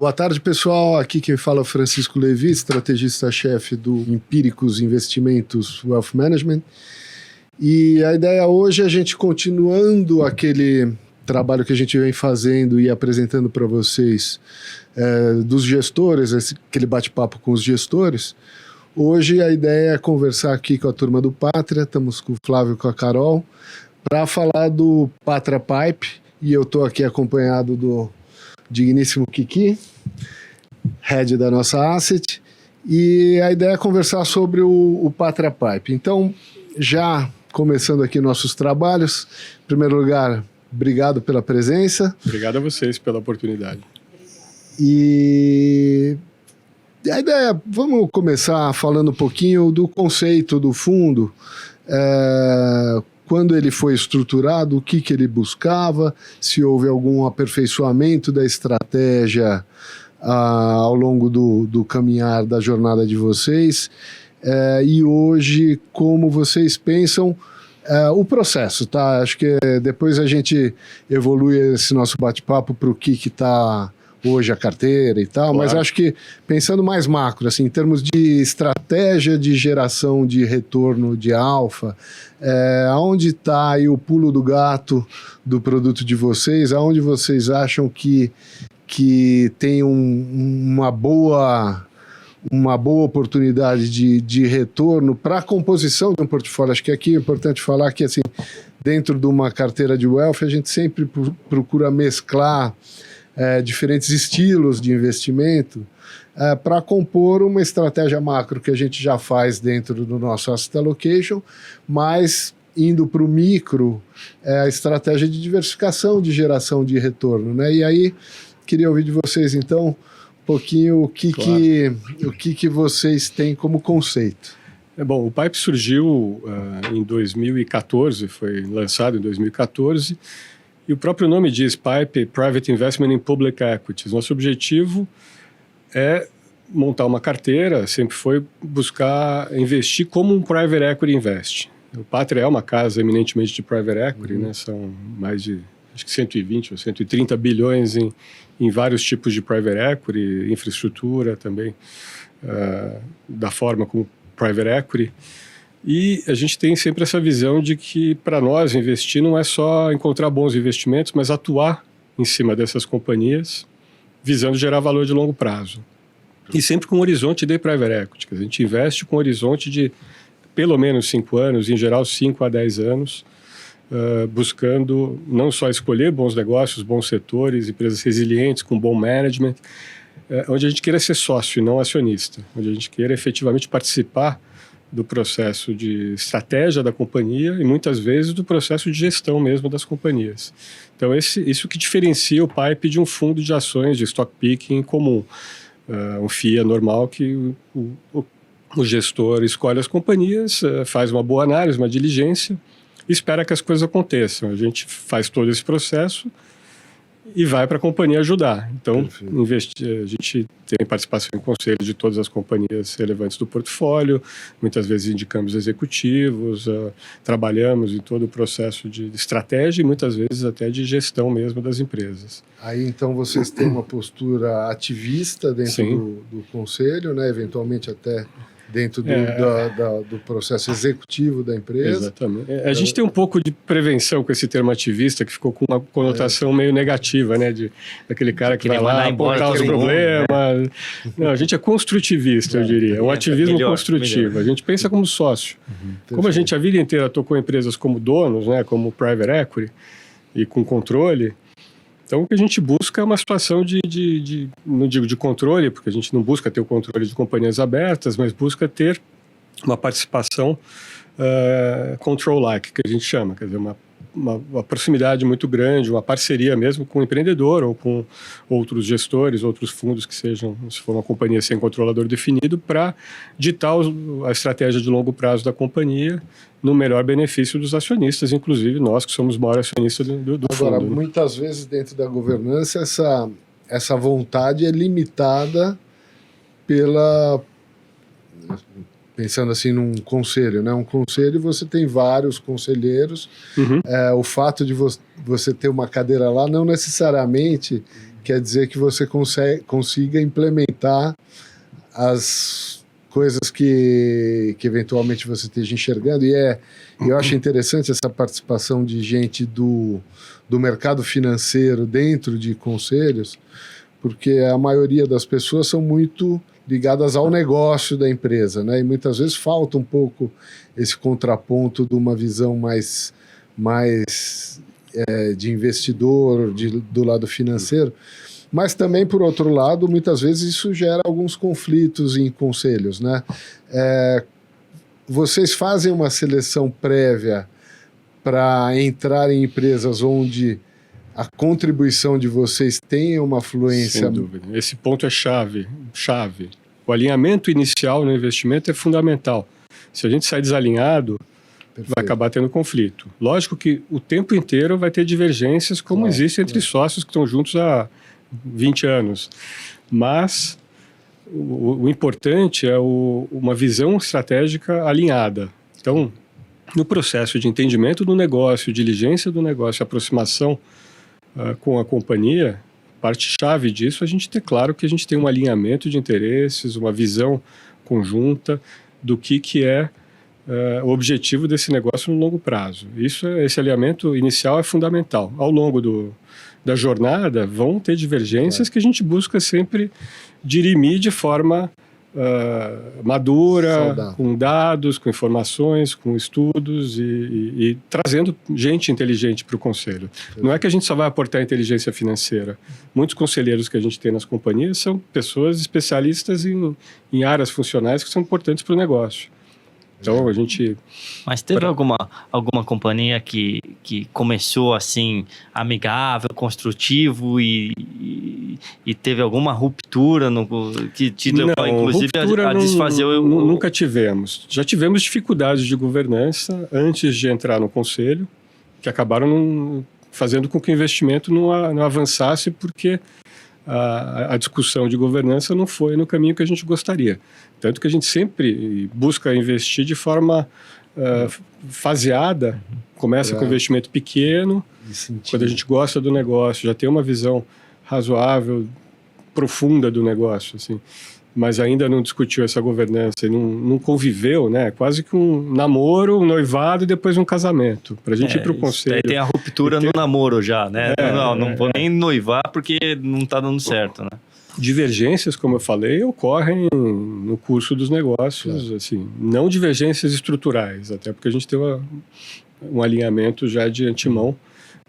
Boa tarde, pessoal. Aqui quem fala é o Francisco Levi, estrategista-chefe do Empíricos Investimentos Wealth Management. E a ideia hoje é a gente continuando aquele trabalho que a gente vem fazendo e apresentando para vocês dos gestores, aquele bate-papo com os gestores. Hoje a ideia é conversar aqui com a turma do Pátria, estamos com o Flávio e com a Carol, para falar do Pátria Pipe, e eu estou aqui acompanhado do digníssimo Kiki, head da nossa asset, e a ideia é conversar sobre o Pátria Pipe. Então, já começando aqui nossos trabalhos, em primeiro lugar, obrigado pela presença. Obrigado a vocês pela oportunidade. E a ideia, vamos começar falando um pouquinho do conceito do fundo, quando ele foi estruturado, o que ele buscava, se houve algum aperfeiçoamento da estratégia ao longo do caminhar da jornada de vocês, e hoje como vocês pensam o processo, tá? Acho que depois a gente evolui esse nosso bate-papo para o que está hoje a carteira e tal, claro. Mas acho que pensando mais macro, assim, em termos de estratégia de geração de retorno de alfa, aonde está aí o pulo do gato do produto de vocês, aonde vocês acham que tem uma boa oportunidade de retorno para a composição de um portfólio. Acho que aqui é importante falar que, assim, dentro de uma carteira de wealth, a gente sempre procura mesclar diferentes estilos de investimento para compor uma estratégia macro que a gente já faz dentro do nosso asset allocation, mas indo para o micro, a estratégia de diversificação de geração de retorno, né? E aí, queria ouvir de vocês, então, um pouquinho o que vocês têm como conceito. Bom, o Pipe surgiu em 2014, foi lançado em 2014, e o próprio nome diz Pipe, Private Investment in Public Equities. Nosso objetivo é montar uma carteira, sempre foi buscar investir como um Private Equity investe. O Pátria é uma casa eminentemente de Private Equity, né? São mais de acho que 120 ou 130 bilhões em vários tipos de Private Equity, infraestrutura também, da forma como Private Equity. E a gente tem sempre essa visão de que, para nós, investir não é só encontrar bons investimentos, mas atuar em cima dessas companhias, visando gerar valor de longo prazo. E sempre com um horizonte de Private Equity. A gente investe com um horizonte de pelo menos 5 anos, em geral 5 a 10 anos, buscando não só escolher bons negócios, bons setores, empresas resilientes, com bom management, onde a gente queira ser sócio e não acionista, onde a gente queira efetivamente participar do processo de estratégia da companhia e muitas vezes do processo de gestão mesmo das companhias. Então isso que diferencia o Pipe de um fundo de ações de stock picking comum, um FIA normal que o gestor escolhe as companhias, faz uma boa análise, uma diligência e espera que as coisas aconteçam. A gente faz todo esse processo e vai para a companhia ajudar. Então, a gente tem participação em conselho de todas as companhias relevantes do portfólio, muitas vezes indicamos executivos, trabalhamos em todo o processo de estratégia e muitas vezes até de gestão mesmo das empresas. Aí, então, vocês têm uma postura ativista dentro do conselho, né? Eventualmente até dentro do processo executivo da empresa. Exatamente. A gente tem um pouco de prevenção com esse termo ativista, que ficou com uma conotação meio negativa, né? Daquele cara que vai lá apontar os problemas. Né? Não, a gente é construtivista, eu diria. É um ativismo construtivo. Melhor. A gente pensa como sócio. Como a gente a vida inteira tocou empresas como donos, né? Como private equity e com controle. Então, o que a gente busca é uma situação não digo de controle, porque a gente não busca ter o controle de companhias abertas, mas busca ter uma participação control-like, que a gente chama, quer dizer, uma proximidade muito grande, uma parceria mesmo com o empreendedor ou com outros gestores, outros fundos que sejam, se for uma companhia sem controlador definido, para ditar a estratégia de longo prazo da companhia no melhor benefício dos acionistas, inclusive nós que somos o maior acionista do fundo. Agora, muitas vezes dentro da governança essa vontade é limitada pensando assim num conselho, né? Um conselho, você tem vários conselheiros. O fato de você ter uma cadeira lá não necessariamente quer dizer que você consiga implementar as coisas que eventualmente você esteja enxergando. E eu acho interessante essa participação de gente do mercado financeiro dentro de conselhos, porque a maioria das pessoas são muito ligadas ao negócio da empresa, né? E muitas vezes falta um pouco esse contraponto de uma visão mais de investidor, do lado financeiro. Mas também, por outro lado, muitas vezes isso gera alguns conflitos em conselhos, né? Vocês fazem uma seleção prévia para entrar em empresas onde a contribuição de vocês tenha uma fluência... Sem dúvida. Esse ponto é chave. O alinhamento inicial no investimento é fundamental. Se a gente sai desalinhado, Perfeito. Vai acabar tendo conflito. Lógico que o tempo inteiro vai ter divergências, como existe entre sócios que estão juntos há 20 anos. Mas o importante é uma visão estratégica alinhada. Então, no processo de entendimento do negócio, diligência do negócio, aproximação com a companhia, parte-chave disso é a gente ter claro que a gente tem um alinhamento de interesses, uma visão conjunta do que é o objetivo desse negócio no longo prazo. Esse alinhamento inicial é fundamental. Ao longo da jornada vão ter divergências que a gente busca sempre dirimir de forma madura, saudável, com dados, com informações, com estudos e trazendo gente inteligente para o conselho. Não é que a gente só vai aportar inteligência financeira. Muitos conselheiros que a gente tem nas companhias são pessoas especialistas em áreas funcionais que são importantes para o negócio. Então a gente... Mas teve alguma companhia que começou assim, amigável, construtivo e teve alguma ruptura que te levou, inclusive, a desfazer Nunca tivemos. Já tivemos dificuldades de governança antes de entrar no conselho, que acabaram fazendo com que o investimento não avançasse porque a discussão de governança não foi no caminho que a gente gostaria. Tanto que a gente sempre busca investir de forma faseada, começa com investimento pequeno, quando a gente gosta do negócio, já tem uma visão razoável, profunda do negócio, assim, mas ainda não discutiu essa governança, não conviveu, né? Quase que um namoro, um noivado e depois um casamento, para a gente ir para o conselho. Aí tem a ruptura no namoro já, né? Não vou nem noivar porque não está dando certo, né? Divergências, como eu falei, ocorrem no curso dos negócios, assim, não divergências estruturais, até porque a gente tem um alinhamento já de antemão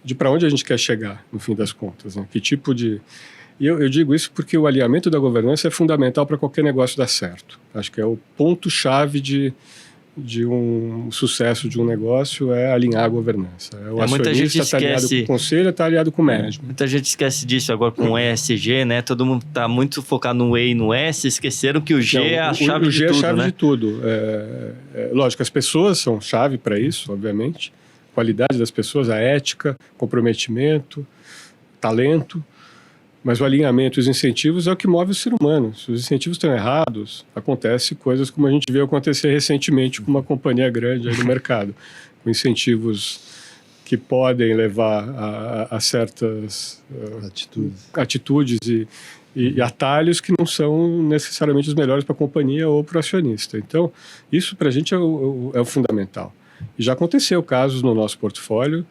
de para onde a gente quer chegar, no fim das contas, né? Que tipo de... E eu digo isso porque o alinhamento da governança é fundamental para qualquer negócio dar certo. Acho que é o ponto-chave de um sucesso de um negócio, é alinhar a governança. O acionista está alinhado com o conselho, está alinhado com o management. Muita gente esquece disso agora com o ESG, né? Todo mundo está muito focado no E e no S, esqueceram que o G é a chave de tudo, né? O G é a chave de tudo. Lógico, as pessoas são chave para isso, obviamente. Qualidade das pessoas, a ética, comprometimento, talento. Mas o alinhamento e os incentivos é o que move o ser humano. Se os incentivos estão errados, acontece coisas como a gente viu acontecer recentemente com uma companhia grande aí no mercado, com incentivos que podem levar a certas atitudes e atalhos que não são necessariamente os melhores para a companhia ou para o acionista. Então, isso para a gente é o fundamental. E já aconteceu casos no nosso portfólio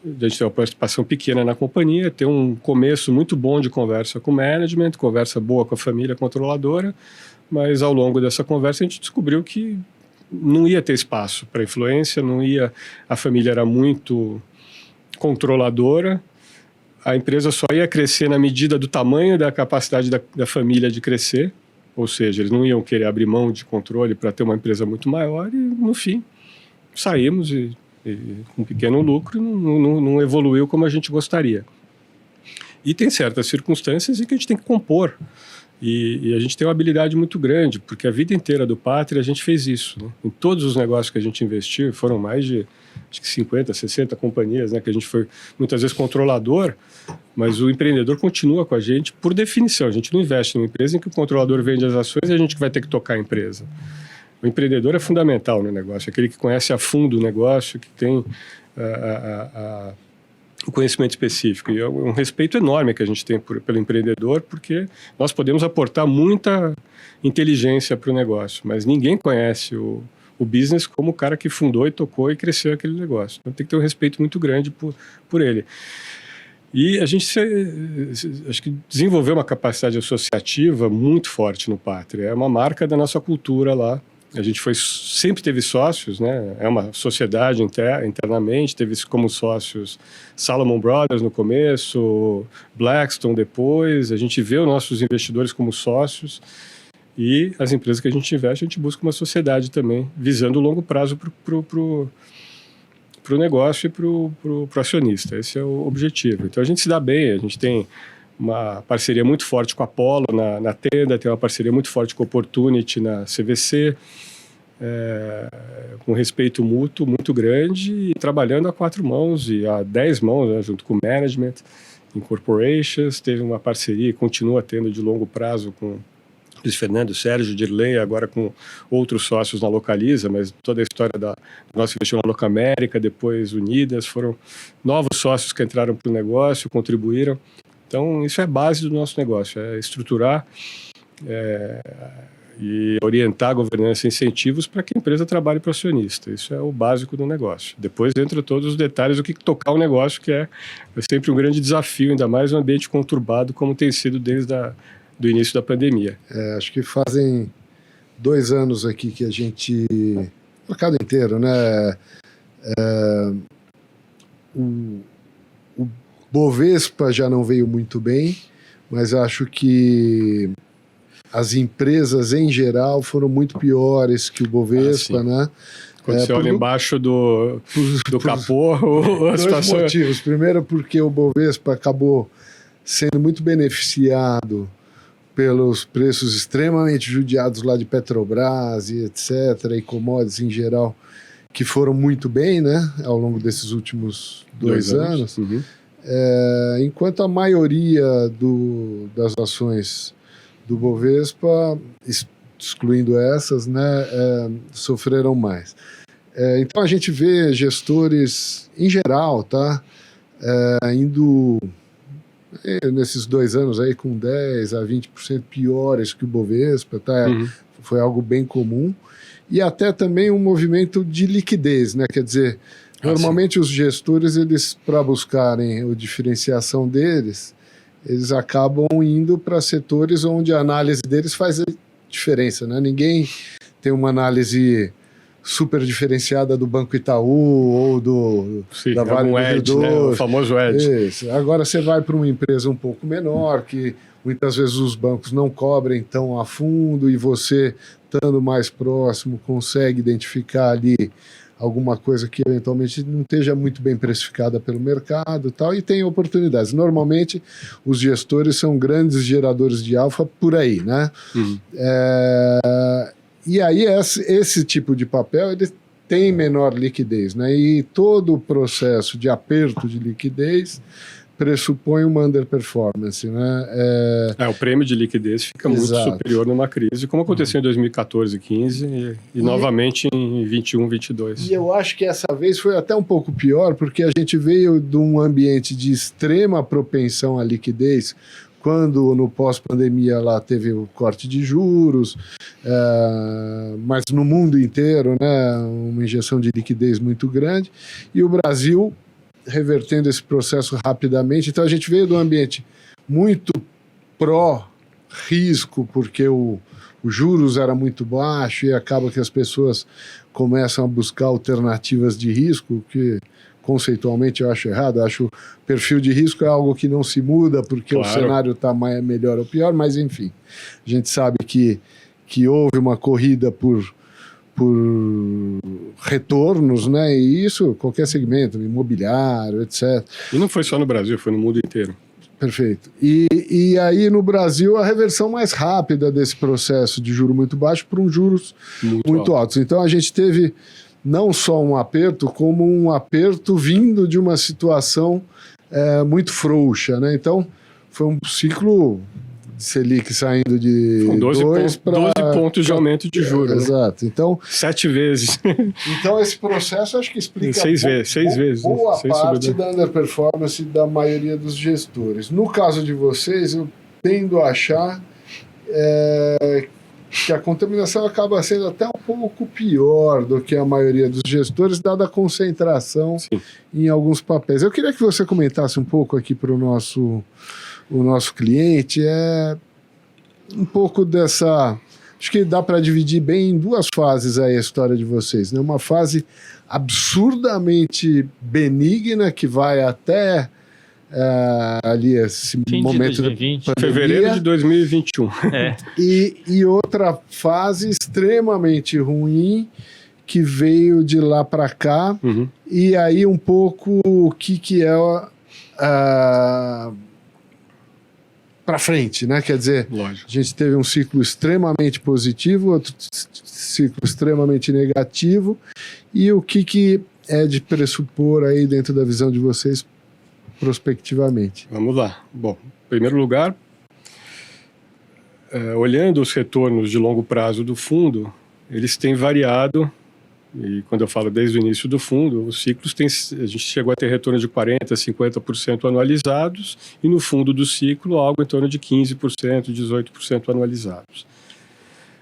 a gente ter uma participação pequena na companhia, ter um começo muito bom de conversa com o management, conversa boa com a família controladora, mas ao longo dessa conversa a gente descobriu que não ia ter espaço para influência, a família era muito controladora, a empresa só ia crescer na medida do tamanho da capacidade da família de crescer, ou seja, eles não iam querer abrir mão de controle para ter uma empresa muito maior e, no fim, saímos com um pequeno lucro, não evoluiu como a gente gostaria. E tem certas circunstâncias em que a gente tem que compor. E a gente tem uma habilidade muito grande, porque a vida inteira do Pátria a gente fez isso, né? Em todos os negócios que a gente investiu, foram mais de acho que 50, 60 companhias, né? Que a gente foi muitas vezes controlador, mas o empreendedor continua com a gente por definição. A gente não investe numa empresa em que o controlador vende as ações e a gente vai ter que tocar a empresa. O empreendedor é fundamental no negócio, aquele que conhece a fundo o negócio, que tem o conhecimento específico. E é um respeito enorme que a gente tem pelo empreendedor, porque nós podemos aportar muita inteligência para o negócio, mas ninguém conhece o business como o cara que fundou e tocou e cresceu aquele negócio. Então tem que ter um respeito muito grande por ele. E a gente acho que desenvolveu uma capacidade associativa muito forte no Pátria. É uma marca da nossa cultura lá. A gente sempre teve sócios, né? É uma sociedade internamente, teve como sócios Salomon Brothers no começo, Blackstone depois. A gente vê os nossos investidores como sócios e as empresas que a gente investe, a gente busca uma sociedade também, visando o longo prazo para o negócio e para o acionista. Esse é o objetivo. Então a gente se dá bem, a gente tem uma parceria muito forte com a Apollo na Tenda, tem uma parceria muito forte com a Opportunity na CVC, com respeito mútuo muito grande e trabalhando a 4 mãos e a 10 mãos, né, junto com o management, em corporations. Teve uma parceria, continua tendo de longo prazo com Luiz Fernando, Sérgio, Dirley, agora com outros sócios na Localiza, mas toda a história da nossa investição na Locamérica, depois Unidas, foram novos sócios que entraram para o negócio, contribuíram. Então, isso é a base do nosso negócio, é estruturar e orientar a governança e incentivos para que a empresa trabalhe para o acionista. Isso é o básico do negócio. Depois entra todos os detalhes do que tocar o negócio, que é sempre um grande desafio, ainda mais um ambiente conturbado como tem sido desde do início da pandemia. Acho que fazem 2 anos aqui que a gente, o mercado inteiro, né? O Bovespa já não veio muito bem, mas acho que as empresas em geral foram muito piores que o Bovespa, né? Quando você olha embaixo do capô, a situação... Dois motivos. Primeiro, porque o Bovespa acabou sendo muito beneficiado pelos preços extremamente judiados lá de Petrobras e etc., e commodities em geral, que foram muito bem, né, ao longo desses últimos 2 anos. Uhum. Enquanto a maioria das ações do Bovespa, excluindo essas, né, sofreram mais. Então a gente vê gestores, em geral, tá, indo nesses 2 anos aí com 10% a 20% piores que o Bovespa, tá? Foi algo bem comum. E até também um movimento de liquidez, né? Quer dizer, normalmente os gestores, eles, para buscarem a diferenciação deles, eles acabam indo para setores onde a análise deles faz a diferença, né? Ninguém tem uma análise super diferenciada do Banco Itaú ou da Vale do Rio Doce, né? O famoso edge. Isso. Agora você vai para uma empresa um pouco menor, que muitas vezes os bancos não cobrem tão a fundo e você, estando mais próximo, consegue identificar ali alguma coisa que eventualmente não esteja muito bem precificada pelo mercado e tal, e tem oportunidades. Normalmente, os gestores são grandes geradores de alfa por aí, né? E aí, esse tipo de papel, ele tem menor liquidez, né? E todo o processo de aperto de liquidez pressupõe uma underperformance, né? O prêmio de liquidez fica muito superior numa crise, como aconteceu em 2014, 15 e novamente em 21, 22. E eu acho que essa vez foi até um pouco pior, porque a gente veio de um ambiente de extrema propensão à liquidez, quando no pós-pandemia lá teve o corte de juros, mas no mundo inteiro, né, uma injeção de liquidez muito grande, e o Brasil revertendo esse processo rapidamente. Então a gente veio de um ambiente muito pró-risco, porque o juros era muito baixo e acaba que as pessoas começam a buscar alternativas de risco, que conceitualmente eu acho errado. Eu acho que o perfil de risco é algo que não se muda porque o cenário está melhor ou pior, mas enfim, a gente sabe que houve uma corrida por retornos, né? E isso, qualquer segmento, imobiliário, etc. E não foi só no Brasil, foi no mundo inteiro. Perfeito. E aí no Brasil a reversão mais rápida desse processo de juro muito baixo para um juros muito altos. Então a gente teve não só um aperto, como um aperto vindo de uma situação muito frouxa, né? Então foi um ciclo Selic saindo de Com 12 para 12 pontos de aumento de juros. Exato. Então, 7 vezes. então, esse processo acho que explica 6 vezes. boa Sem parte sobrevivência. da underperformance da maioria dos gestores. No caso de vocês, eu tendo a achar que a contaminação acaba sendo até um pouco pior do que a maioria dos gestores, dada a concentração em alguns papéis. Eu queria que você comentasse um pouco aqui para o nosso cliente, um pouco dessa... Acho que dá para dividir bem em duas fases aí a história de vocês, né? Uma fase absurdamente benigna, que vai até ali esse Fim momento de 2020. Fevereiro de 2021. E outra fase extremamente ruim que veio de lá para cá. Uhum. E aí um pouco o que é para frente, né? Quer dizer, Lógico. a gente teve um ciclo extremamente positivo, outro ciclo extremamente negativo. E o que é de pressupor aí dentro da visão de vocês prospectivamente? Vamos lá. Bom, em primeiro lugar, olhando os retornos de longo prazo do fundo, eles têm variado, e quando eu falo desde o início do fundo, os ciclos a gente chegou a ter retorno de 40%, 50% anualizados, e no fundo do ciclo algo em torno de 15%, 18% anualizados.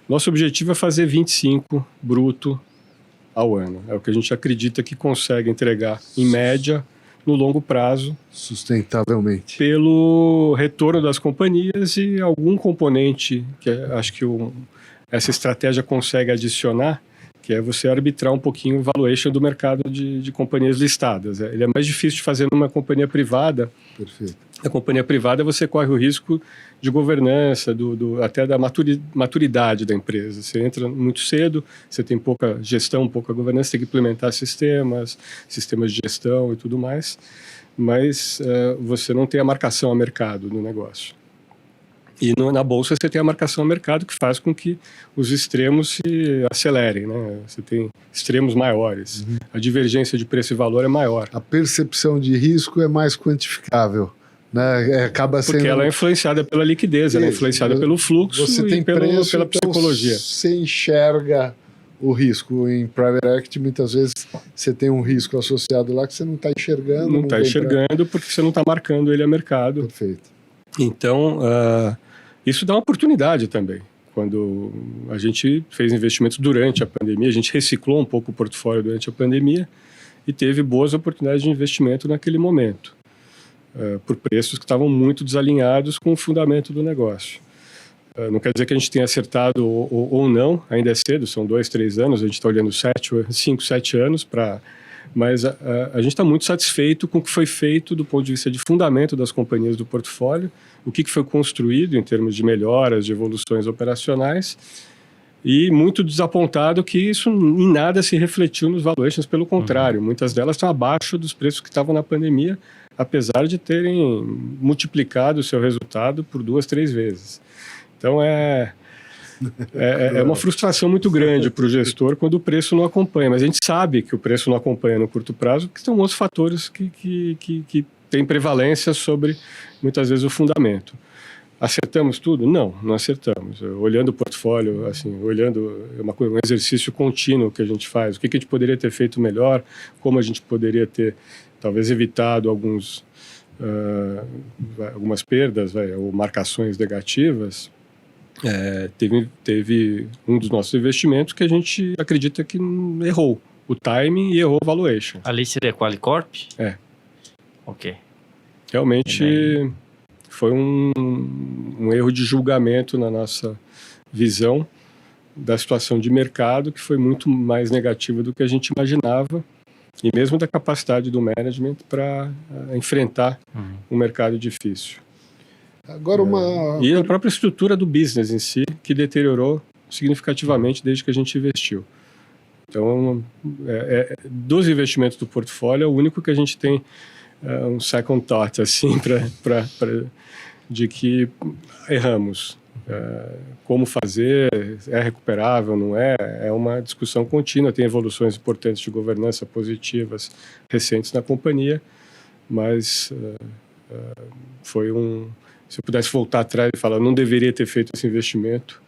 Nosso objetivo é fazer 25% bruto ao ano. É o que a gente acredita que consegue entregar, em média, no longo prazo, sustentavelmente, pelo retorno das companhias e algum componente que acho que essa estratégia consegue adicionar, que é você arbitrar um pouquinho o valuation do mercado de companhias listadas. Ele é mais difícil de fazer numa companhia privada. Perfeito. Na companhia privada você corre o risco de governança, até da maturidade da empresa. Você entra muito cedo, você tem pouca gestão, pouca governança, tem que implementar sistemas de gestão e tudo mais, mas você não tem a marcação a mercado no negócio. E na bolsa você tem a marcação a mercado que faz com que os extremos se acelerem, né? Você tem extremos maiores, a divergência de preço e valor é maior. A percepção de risco é mais quantificável, né? Acaba sendo... Porque ela é influenciada pela liquidez, ela é influenciada pelo fluxo você tem e preço, pela então psicologia. Você enxerga o risco. Em private equity, muitas vezes você tem um risco associado lá que você não está enxergando. Não está enxergando porque você não está marcando ele a mercado. Perfeito. Então, isso dá uma oportunidade também. Quando a gente fez investimentos durante a pandemia, a gente reciclou um pouco o portfólio durante a pandemia e teve boas oportunidades de investimento naquele momento, por preços que estavam muito desalinhados com o fundamento do negócio. Não quer dizer que a gente tenha acertado ou não, ainda é cedo, são 2, 3 anos, a gente está olhando 5, 7 anos, mas a gente está muito satisfeito com o que foi feito do ponto de vista de fundamento das companhias do portfólio, o que foi construído em termos de melhoras, de evoluções operacionais, e muito desapontado que isso em nada se refletiu nos valuations, pelo contrário, muitas delas estão abaixo dos preços que estavam na pandemia, apesar de terem multiplicado o seu resultado por 2, 3 vezes. Então é uma frustração muito grande para o gestor quando o preço não acompanha, mas a gente sabe que o preço não acompanha no curto prazo, porque são outros fatores que têm prevalência sobre, muitas vezes, o fundamento. Acertamos tudo? Não acertamos. Olhando o portfólio, assim, um exercício contínuo que a gente faz, o que a gente poderia ter feito melhor, como a gente poderia ter, talvez, evitado algumas perdas, ou marcações negativas. Teve um dos nossos investimentos que a gente acredita que errou o timing e errou o valuation. Ali seria Qualicorp? Ok. Realmente foi um erro de julgamento na nossa visão da situação de mercado, que foi muito mais negativa do que a gente imaginava, e mesmo da capacidade do management para enfrentar um mercado difícil. Agora E a própria estrutura do business em si, que deteriorou significativamente desde que a gente investiu. Então, dos investimentos do portfólio, é o único que a gente tem um second thought, assim, de que erramos. Como fazer, é recuperável, não é? É uma discussão contínua, tem evoluções importantes de governança positivas recentes na companhia, mas Se eu pudesse voltar atrás e falar, eu não deveria ter feito esse investimento,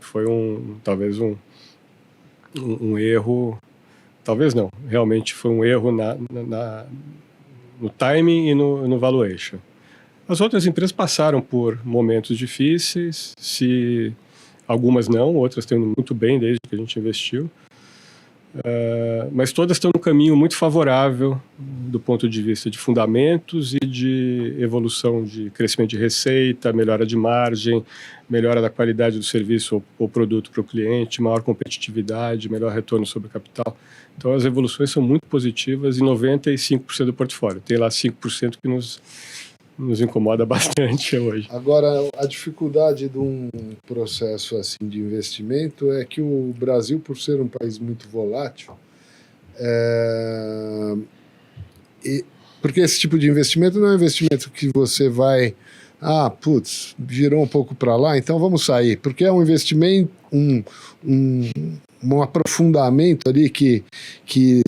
foi talvez um erro, talvez não, realmente foi um erro no timing e no valuation. As outras empresas passaram por momentos difíceis, algumas não, outras estão indo muito bem desde que a gente investiu, mas todas estão no caminho muito favorável do ponto de vista de fundamentos e de evolução de crescimento de receita, melhora de margem, melhora da qualidade do serviço ou produto para o cliente, maior competitividade, melhor retorno sobre capital. Então as evoluções são muito positivas em 95% do portfólio. Tem lá 5% que nos incomoda bastante hoje. Agora, a dificuldade de um processo assim de investimento é que o Brasil, por ser um país muito volátil, porque esse tipo de investimento não é um investimento que você vai, girou um pouco para lá, então vamos sair, porque é um investimento, um aprofundamento ali que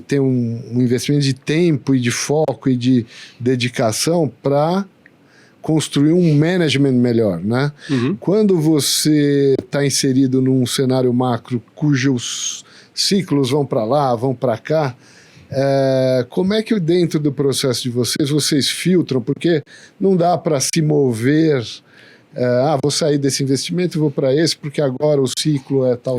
tem um investimento de tempo e de foco e de dedicação para construir um management melhor, né? Uhum. Quando você está inserido num cenário macro cujos ciclos vão para lá, vão para cá, como é que dentro do processo de vocês filtram? Porque não dá para se mover, vou sair desse investimento e vou para esse, porque agora o ciclo é tal.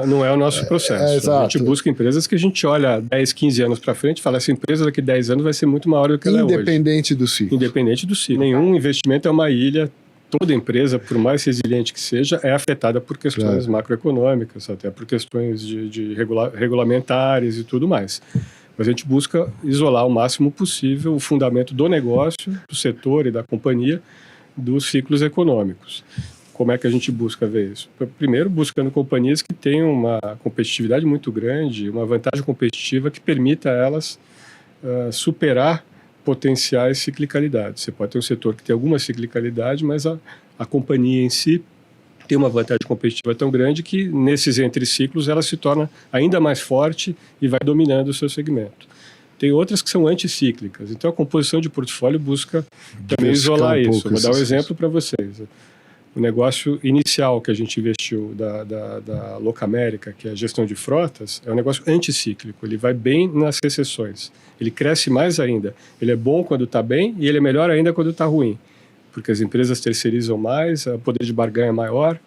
Não é o nosso processo. A gente busca empresas que a gente olha 10, 15 anos para frente e fala, essa empresa daqui a 10 anos vai ser muito maior do que ela é hoje. Independente do ciclo. Independente do ciclo. Nenhum investimento é uma ilha. Toda empresa, por mais resiliente que seja, é afetada por questões macroeconômicas, até por questões de regulamentares e tudo mais. Mas a gente busca isolar o máximo possível o fundamento do negócio, do setor e da companhia, dos ciclos econômicos. Como é que a gente busca ver isso? Primeiro, buscando companhias que tenham uma competitividade muito grande, uma vantagem competitiva que permita a elas superar potenciais ciclicalidades. Você pode ter um setor que tem alguma ciclicalidade, mas a companhia em si tem uma vantagem competitiva tão grande que, nesses entre-ciclos, ela se torna ainda mais forte e vai dominando o seu segmento. Tem outras que são anticíclicas. Então, a composição de portfólio busca também isolar isso. Vou dar um exemplo para vocês. O negócio inicial que a gente investiu da Locamérica, que é a gestão de frotas, é um negócio anticíclico. Ele vai bem nas recessões. Ele cresce mais ainda. Ele é bom quando está bem e ele é melhor ainda quando está ruim. Porque as empresas terceirizam mais, o poder de barganha é maior.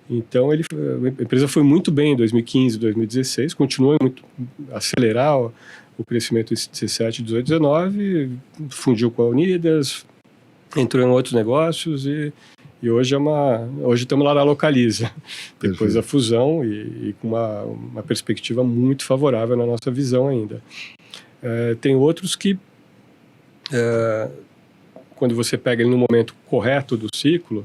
Então, a empresa foi muito bem em 2015, 2016, continuou a acelerar o crescimento em 17, 18, 19, fundiu com a Unidas, entrou em outros negócios e hoje estamos lá na Localiza, depois da fusão e com uma perspectiva muito favorável na nossa visão ainda. Tem outros que, quando você pega ele no momento correto do ciclo,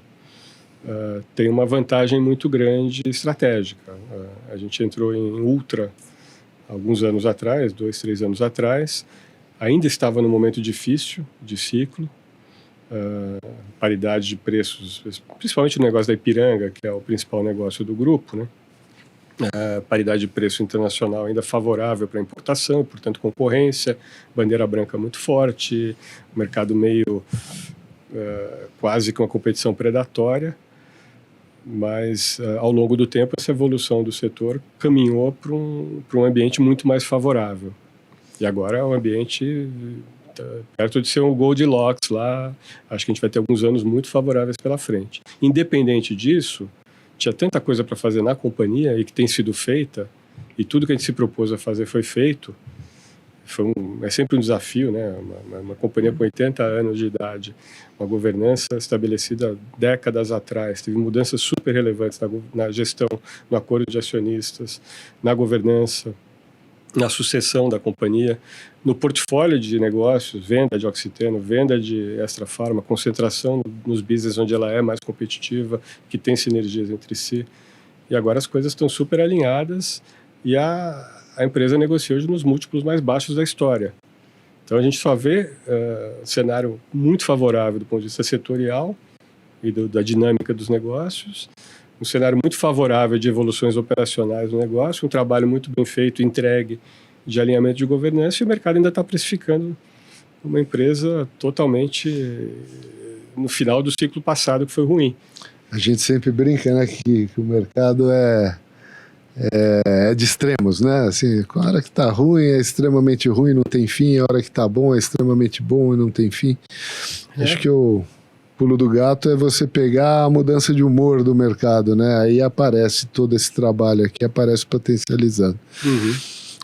tem uma vantagem muito grande estratégica. A gente entrou em Ultra alguns anos atrás, 2, 3 anos atrás, ainda estava num momento difícil de ciclo, paridade de preços, principalmente no negócio da Ipiranga, que é o principal negócio do grupo, né? Paridade de preço internacional ainda favorável para importação, portanto concorrência, bandeira branca muito forte, mercado meio quase que uma competição predatória, mas ao longo do tempo essa evolução do setor caminhou para um ambiente muito mais favorável. E agora é um ambiente perto de ser um Goldilocks lá, acho que a gente vai ter alguns anos muito favoráveis pela frente. Independente disso, tinha tanta coisa para fazer na companhia e que tem sido feita, e tudo que a gente se propôs a fazer foi feito. É sempre um desafio, né? Uma companhia com 80 anos de idade, uma governança estabelecida décadas atrás, teve mudanças super relevantes na gestão, no acordo de acionistas, na governança, na sucessão da companhia, no portfólio de negócios, venda de Oxiteno, venda de Extra Farma, concentração nos business onde ela é mais competitiva, que tem sinergias entre si. E agora as coisas estão super alinhadas e a empresa negocia hoje nos múltiplos mais baixos da história. Então a gente só vê cenário muito favorável do ponto de vista setorial e da dinâmica dos negócios, um cenário muito favorável de evoluções operacionais do negócio, um trabalho muito bem feito, entregue, de alinhamento de governança, e o mercado ainda está precificando uma empresa totalmente no final do ciclo passado, que foi ruim. A gente sempre brinca, né, que o mercado é de extremos, né? Assim, a hora que tá ruim é extremamente ruim, não tem fim, a hora que tá bom é extremamente bom e não tem fim. Acho que o pulo do gato é você pegar a mudança de humor do mercado, né? Aí aparece todo esse trabalho aqui, aparece potencializado. Uhum.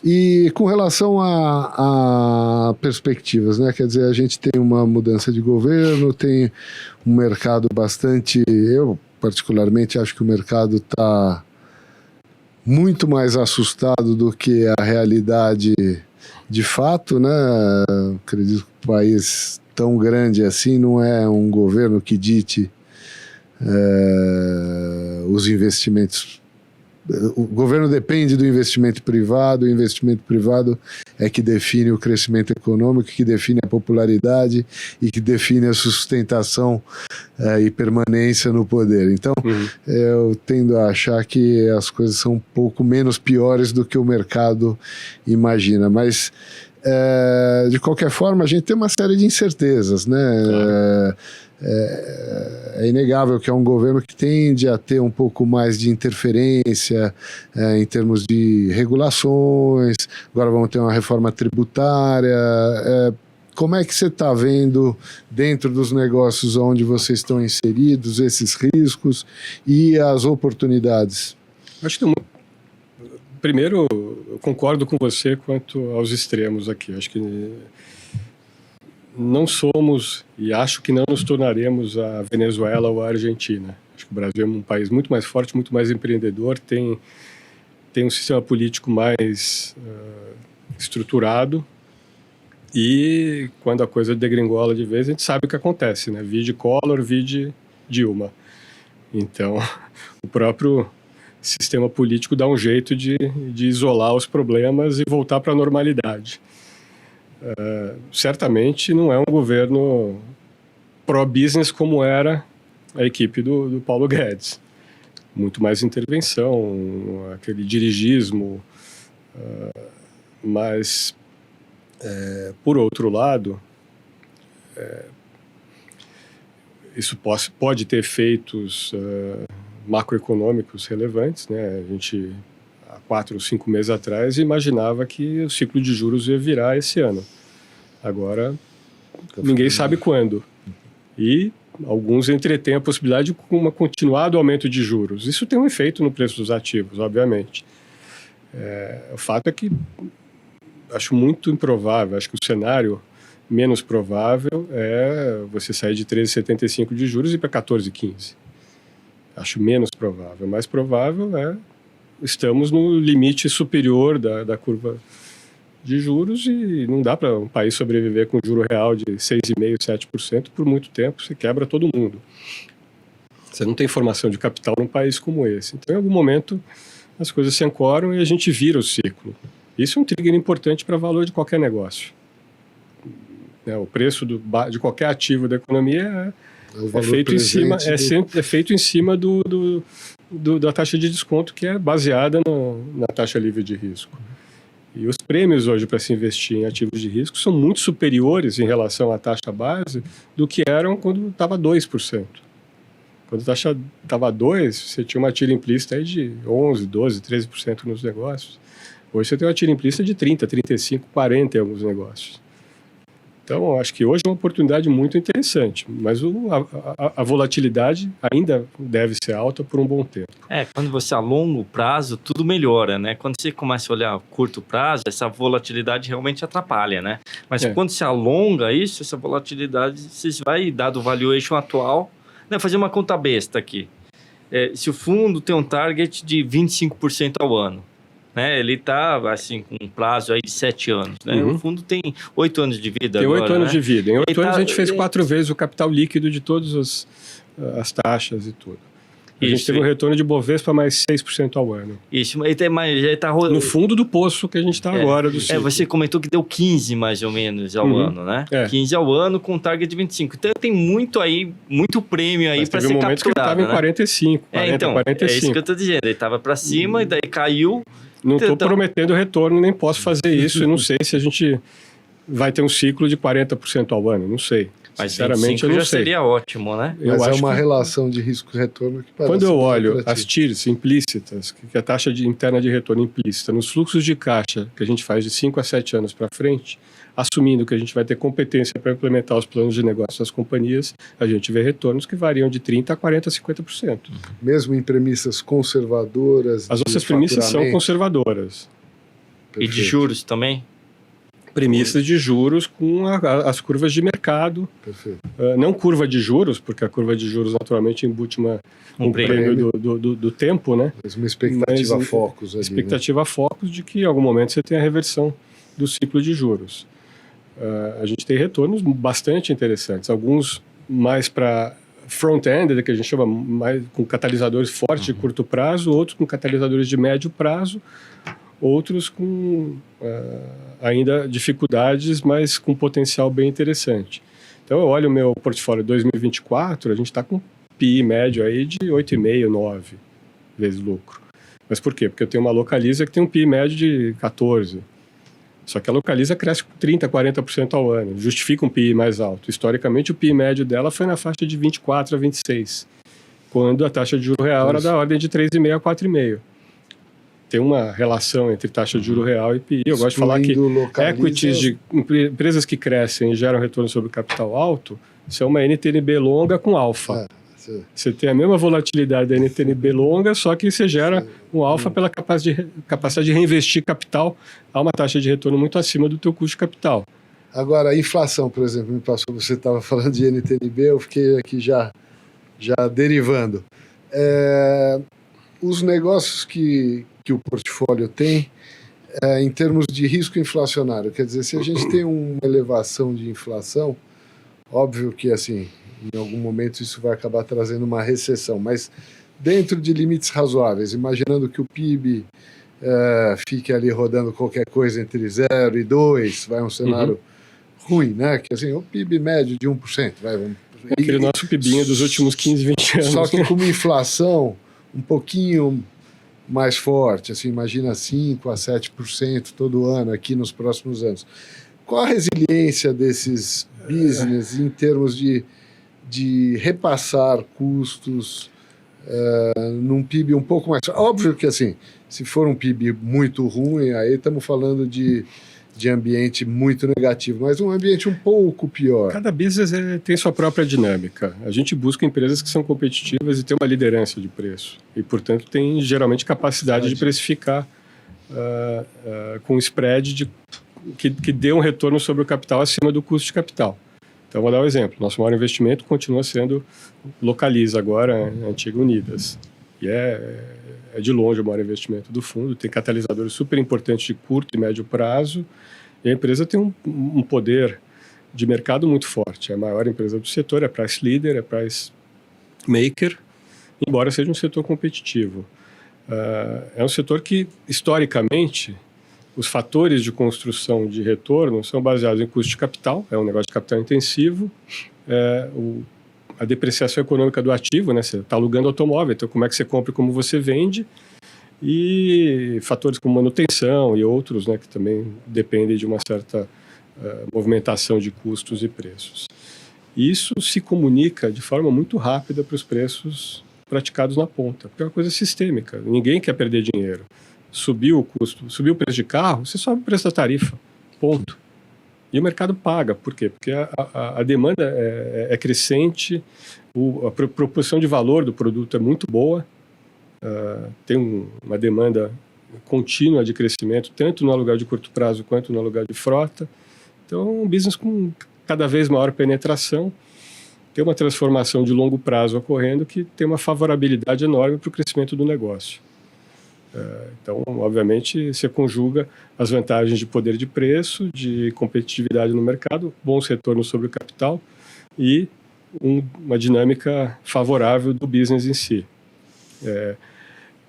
E com relação a perspectivas, né? Quer dizer, a gente tem uma mudança de governo, tem um mercado bastante... Eu, particularmente, acho que o mercado está muito mais assustado do que a realidade de fato, né? Acredito que um país tão grande assim não é um governo que dite os investimentos. O governo depende do investimento privado, o investimento privado é que define o crescimento econômico, que define a popularidade e que define a sustentação e permanência no poder. Então, eu tendo a achar que as coisas são um pouco menos piores do que o mercado imagina, mas de qualquer forma a gente tem uma série de incertezas, né? Claro. É inegável que é um governo que tende a ter um pouco mais de interferência em termos de regulações. Agora vamos ter uma reforma tributária. Como é que você está vendo, dentro dos negócios onde vocês estão inseridos, esses riscos e as oportunidades? Acho que primeiro, eu concordo com você quanto aos extremos aqui. Acho que não somos, e acho que não nos tornaremos a Venezuela ou a Argentina. Acho que o Brasil é um país muito mais forte, muito mais empreendedor, tem um sistema político mais estruturado, e quando a coisa degringola de vez, a gente sabe o que acontece, né? Vide Collor, vide Dilma. Então, o próprio sistema político dá um jeito de isolar os problemas e voltar para a normalidade. Certamente não é um governo pró-business como era a equipe do Paulo Guedes. Muito mais intervenção, aquele dirigismo, mas, por outro lado, isso pode ter efeitos macroeconômicos relevantes, né? A gente, há 4 ou 5 meses atrás, imaginava que o ciclo de juros ia virar esse ano. Agora, ninguém sabe quando. E alguns entretêm a possibilidade de um continuado aumento de juros. Isso tem um efeito no preço dos ativos, obviamente. O fato é que acho muito improvável, acho que o cenário menos provável é você sair de 13,75 de juros e ir para 14,15. Acho menos provável. Mais provável estamos no limite superior da curva de juros e não dá para um país sobreviver com juro real de 6,5%, 7% por muito tempo, você quebra todo mundo. Você não tem formação de capital num país como esse. Então, em algum momento, as coisas se ancoram e a gente vira o ciclo. Isso é um trigger importante para o valor de qualquer negócio. O preço de qualquer ativo da economia é feito em cima da taxa de desconto, que é baseada na taxa livre de risco. E os prêmios hoje para se investir em ativos de risco são muito superiores em relação à taxa base do que eram quando estava 2%. Quando a taxa estava 2%, você tinha uma tira implícita aí de 11%, 12%, 13% nos negócios. Hoje você tem uma tira implícita de 30%, 35%, 40% em alguns negócios. Então, acho que hoje é uma oportunidade muito interessante, mas a volatilidade ainda deve ser alta por um bom tempo. Quando você a longo prazo, tudo melhora, né? Quando você começa a olhar a curto prazo, essa volatilidade realmente atrapalha, né? Mas quando você alonga isso, essa volatilidade, você vai, dado o valuation atual, né? Fazer uma conta besta aqui. Se o fundo tem um target de 25% ao ano, né? Ele está assim, com um prazo aí de 7 anos. Né? O fundo tem 8 anos de vida. Tem agora, 8 anos né? de vida. Em 8 anos a gente fez 4 vezes o capital líquido de todas as taxas e tudo. A gente teve um retorno de Bovespa mais 6% ao ano. Isso, ele tá no fundo do poço que a gente está agora. Você comentou que deu 15 mais ou menos ao ano, né? 15 ao ano com target de 25. Então tem muito prêmio aí para ser capturado. Teve um momento que ele estava em 45, 40, 45. É isso que eu estou dizendo. Ele estava para cima e daí caiu. Não estou prometendo retorno, nem posso fazer isso. E não sei se a gente vai ter um ciclo de 40% ao ano, não sei. Mas Sinceramente, 25 eu não já sei. seria ótimo, né? Eu Mas é acho uma que relação de risco-retorno que parece quando eu muito olho atrativa. as TIRs implícitas, que é a taxa interna de retorno implícita, nos fluxos de caixa que a gente faz de 5 a 7 anos para frente, assumindo que a gente vai ter competência para implementar os planos de negócio das companhias, a gente vê retornos que variam de 30% a 40% a 50%. Mesmo em premissas conservadoras. As de nossas premissas são faturamento. conservadoras. E de Perfeito, juros também? Premissas de juros com as curvas de mercado. perfeito. Não curva de juros, porque a curva de juros naturalmente embute um prêmio do tempo, né? Mas uma expectativa Mas, focus ali. Expectativa focus de que em algum momento você tenha a reversão do ciclo de juros. A gente tem retornos bastante interessantes, alguns mais para front-end, que a gente chama mais com catalisadores fortes de curto prazo, outros com catalisadores de médio prazo, outros com ainda dificuldades, mas com potencial bem interessante. Então eu olho o meu portfólio 2024, a gente está com PI médio aí de 8,5, 9 vezes lucro. Mas por quê? Porque eu tenho uma Localiza que tem um PI médio de 14. Só que a Localiza cresce com 30%, 40% ao ano. Justifica um PI mais alto. Historicamente, o PI médio dela foi na faixa de 24 a 26, quando a taxa de juro real era da ordem de 3,5 a 4,5. Tem uma relação entre taxa de juro real e PI. Eu gosto de falar que equities de empresas que crescem e geram retorno sobre capital alto são uma NTNB longa com alfa. Você tem a mesma volatilidade da NTNB longa, só que você gera um alfa pela capacidade de reinvestir capital a uma taxa de retorno muito acima do teu custo de capital. Agora, a inflação, por exemplo, me passou, você estava falando de NTNB, eu fiquei aqui já derivando. Os negócios que o portfólio tem, em termos de risco inflacionário, quer dizer, se a gente tem uma elevação de inflação, óbvio que, assim, em algum momento isso vai acabar trazendo uma recessão, mas dentro de limites razoáveis, imaginando que o PIB fique ali rodando qualquer coisa entre 0 e 2, vai um cenário ruim, né? Que assim, o PIB médio de 1%. Aquele nosso PIBinho dos últimos 15, 20 anos. Só que com uma inflação um pouquinho mais forte, assim, imagina 5 a 7% todo ano aqui nos próximos anos. Qual a resiliência desses business em termos de repassar custos num PIB um pouco mais... Óbvio que, assim, se for um PIB muito ruim, aí estamos falando de ambiente muito negativo, mas um ambiente um pouco pior. Cada business tem sua própria dinâmica. A gente busca empresas que são competitivas e têm uma liderança de preço. E, portanto, tem geralmente capacidade de precificar com spread que dê um retorno sobre o capital acima do custo de capital. Então, vou dar um exemplo. Nosso maior investimento continua sendo Localiza, agora, Antiga Unidas. E é de longe o maior investimento do fundo. Tem catalisadores super importantes de curto e médio prazo. E a empresa tem um poder de mercado muito forte. É a maior empresa do setor, é price leader, é price maker, embora seja um setor competitivo. É um setor que, historicamente, os fatores de construção de retorno são baseados em custo de capital, é um negócio de capital intensivo, a depreciação econômica do ativo, né? Você está alugando automóvel, então como é que você compra e como você vende, e fatores como manutenção e outros, né, que também dependem de uma certa movimentação de custos e preços. Isso se comunica de forma muito rápida para os preços praticados na ponta, porque é uma coisa sistêmica, ninguém quer perder dinheiro. Subiu o custo, subiu o preço de carro, você sobe o preço da tarifa, ponto. E o mercado paga, por quê? Porque a demanda é crescente, a proporção de valor do produto é muito boa, tem uma demanda contínua de crescimento, tanto no aluguel de curto prazo quanto no aluguel de frota. Então, é um business com cada vez maior penetração, tem uma transformação de longo prazo ocorrendo que tem uma favorabilidade enorme para o crescimento do negócio. Então, obviamente, você conjuga as vantagens de poder de preço, de competitividade no mercado, bons retornos sobre o capital e uma dinâmica favorável do business em si.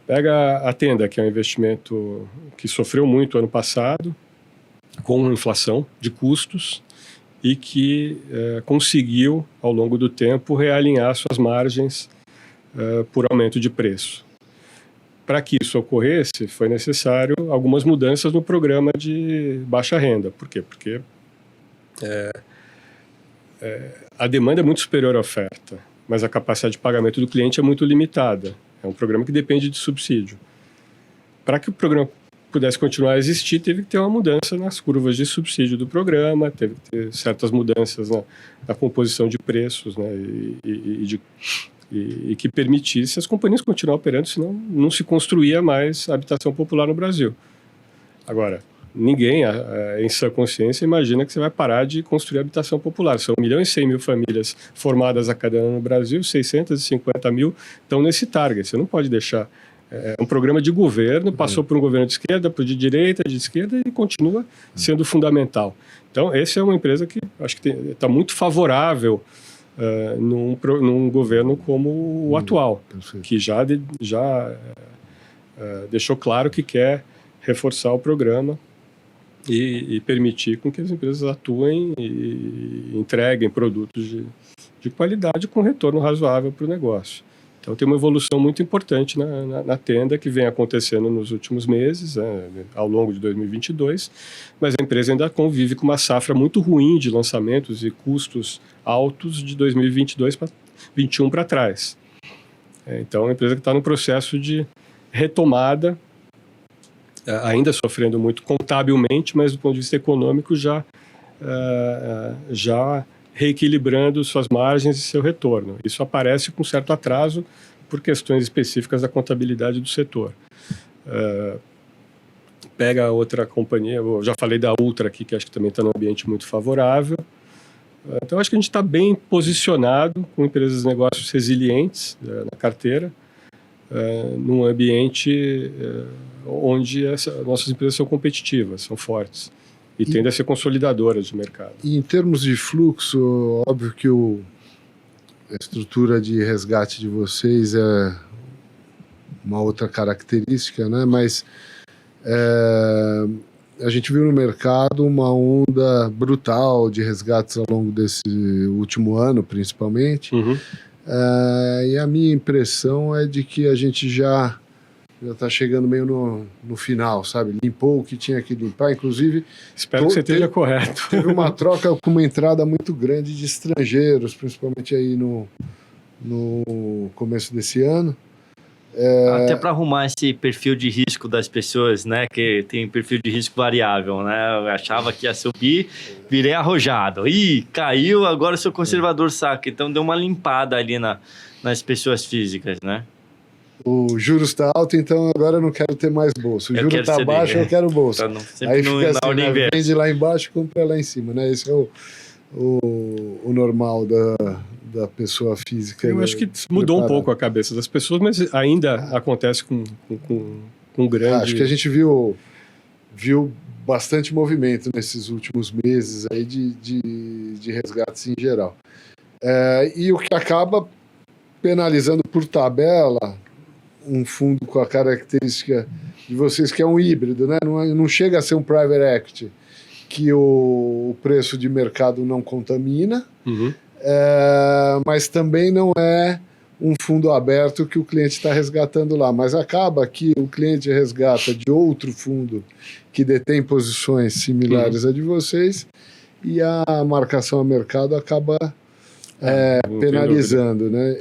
Pega a Tenda, que é um investimento que sofreu muito ano passado, com inflação de custos, e que conseguiu, ao longo do tempo, realinhar suas margens por aumento de preço. Para que isso ocorresse, foi necessário algumas mudanças no programa de baixa renda. Por quê? Porque A demanda é muito superior à oferta, mas a capacidade de pagamento do cliente é muito limitada. É um programa que depende de subsídio. Para que o programa pudesse continuar a existir, teve que ter uma mudança nas curvas de subsídio do programa, teve que ter certas mudanças na composição de preços, né, e que permitisse as companhias continuar operando, senão não se construía mais habitação popular no Brasil. Agora, ninguém, em sã consciência, imagina que você vai parar de construir habitação popular. São 1.100.000 famílias formadas a cada ano no Brasil, 650 mil estão nesse target. Você não pode deixar. É um programa de governo, passou por um governo de esquerda, por de direita, de esquerda, e continua sendo fundamental. Então, essa é uma empresa que acho que está muito favorável num governo como o atual, que já deixou claro que quer reforçar o programa e permitir com que as empresas atuem e entreguem produtos de qualidade com retorno razoável para o negócio. Então tem uma evolução muito importante na Tenda que vem acontecendo nos últimos meses, ao longo de 2022, mas a empresa ainda convive com uma safra muito ruim de lançamentos e custos altos de 2022 para 2021 para trás. Então é uma empresa que está no processo de retomada, ainda sofrendo muito contabilmente, mas do ponto de vista econômico já reequilibrando suas margens e seu retorno. Isso aparece com certo atraso por questões específicas da contabilidade do setor. Pega outra companhia, eu já falei da Ultra aqui, que acho que também está num ambiente muito favorável. Então acho que a gente está bem posicionado com empresas de negócios resilientes na carteira, num ambiente onde nossas empresas são competitivas, são fortes. E tendem a ser consolidadoras de mercado. E em termos de fluxo, óbvio que a estrutura de resgate de vocês é uma outra característica, né? Mas a gente viu no mercado uma onda brutal de resgates ao longo desse último ano, principalmente. Uhum. E a minha impressão é de que a gente já está chegando meio no final, sabe? Limpou o que tinha que limpar, inclusive... Espero que você esteja correto. Teve uma troca com uma entrada muito grande de estrangeiros, principalmente aí no começo desse ano. Até para arrumar esse perfil de risco das pessoas, né? Que tem perfil de risco variável, né? Eu achava que ia subir, virei arrojado. Ih, caiu, agora sou conservador, saca? Então deu uma limpada ali nas pessoas físicas, né? O juros está alto, então agora eu não quero ter mais bolsa. O juros está baixo, eu quero bolsa. Aí fica assim, né? Vende lá embaixo e compra lá em cima, né? Esse é o normal da pessoa física. Eu acho que mudou um pouco a cabeça das pessoas, mas ainda acontece com grande... Acho que a gente viu bastante movimento nesses últimos meses aí de resgates em geral. E o que acaba penalizando por tabela um fundo com a característica de vocês, que é um híbrido, né? Não chega a ser um private equity, que o preço de mercado não contamina, Uhum. Mas também não é um fundo aberto que o cliente está resgatando lá, mas acaba que o cliente resgata de outro fundo que detém posições similares à de vocês e a marcação a mercado acaba penalizando, né?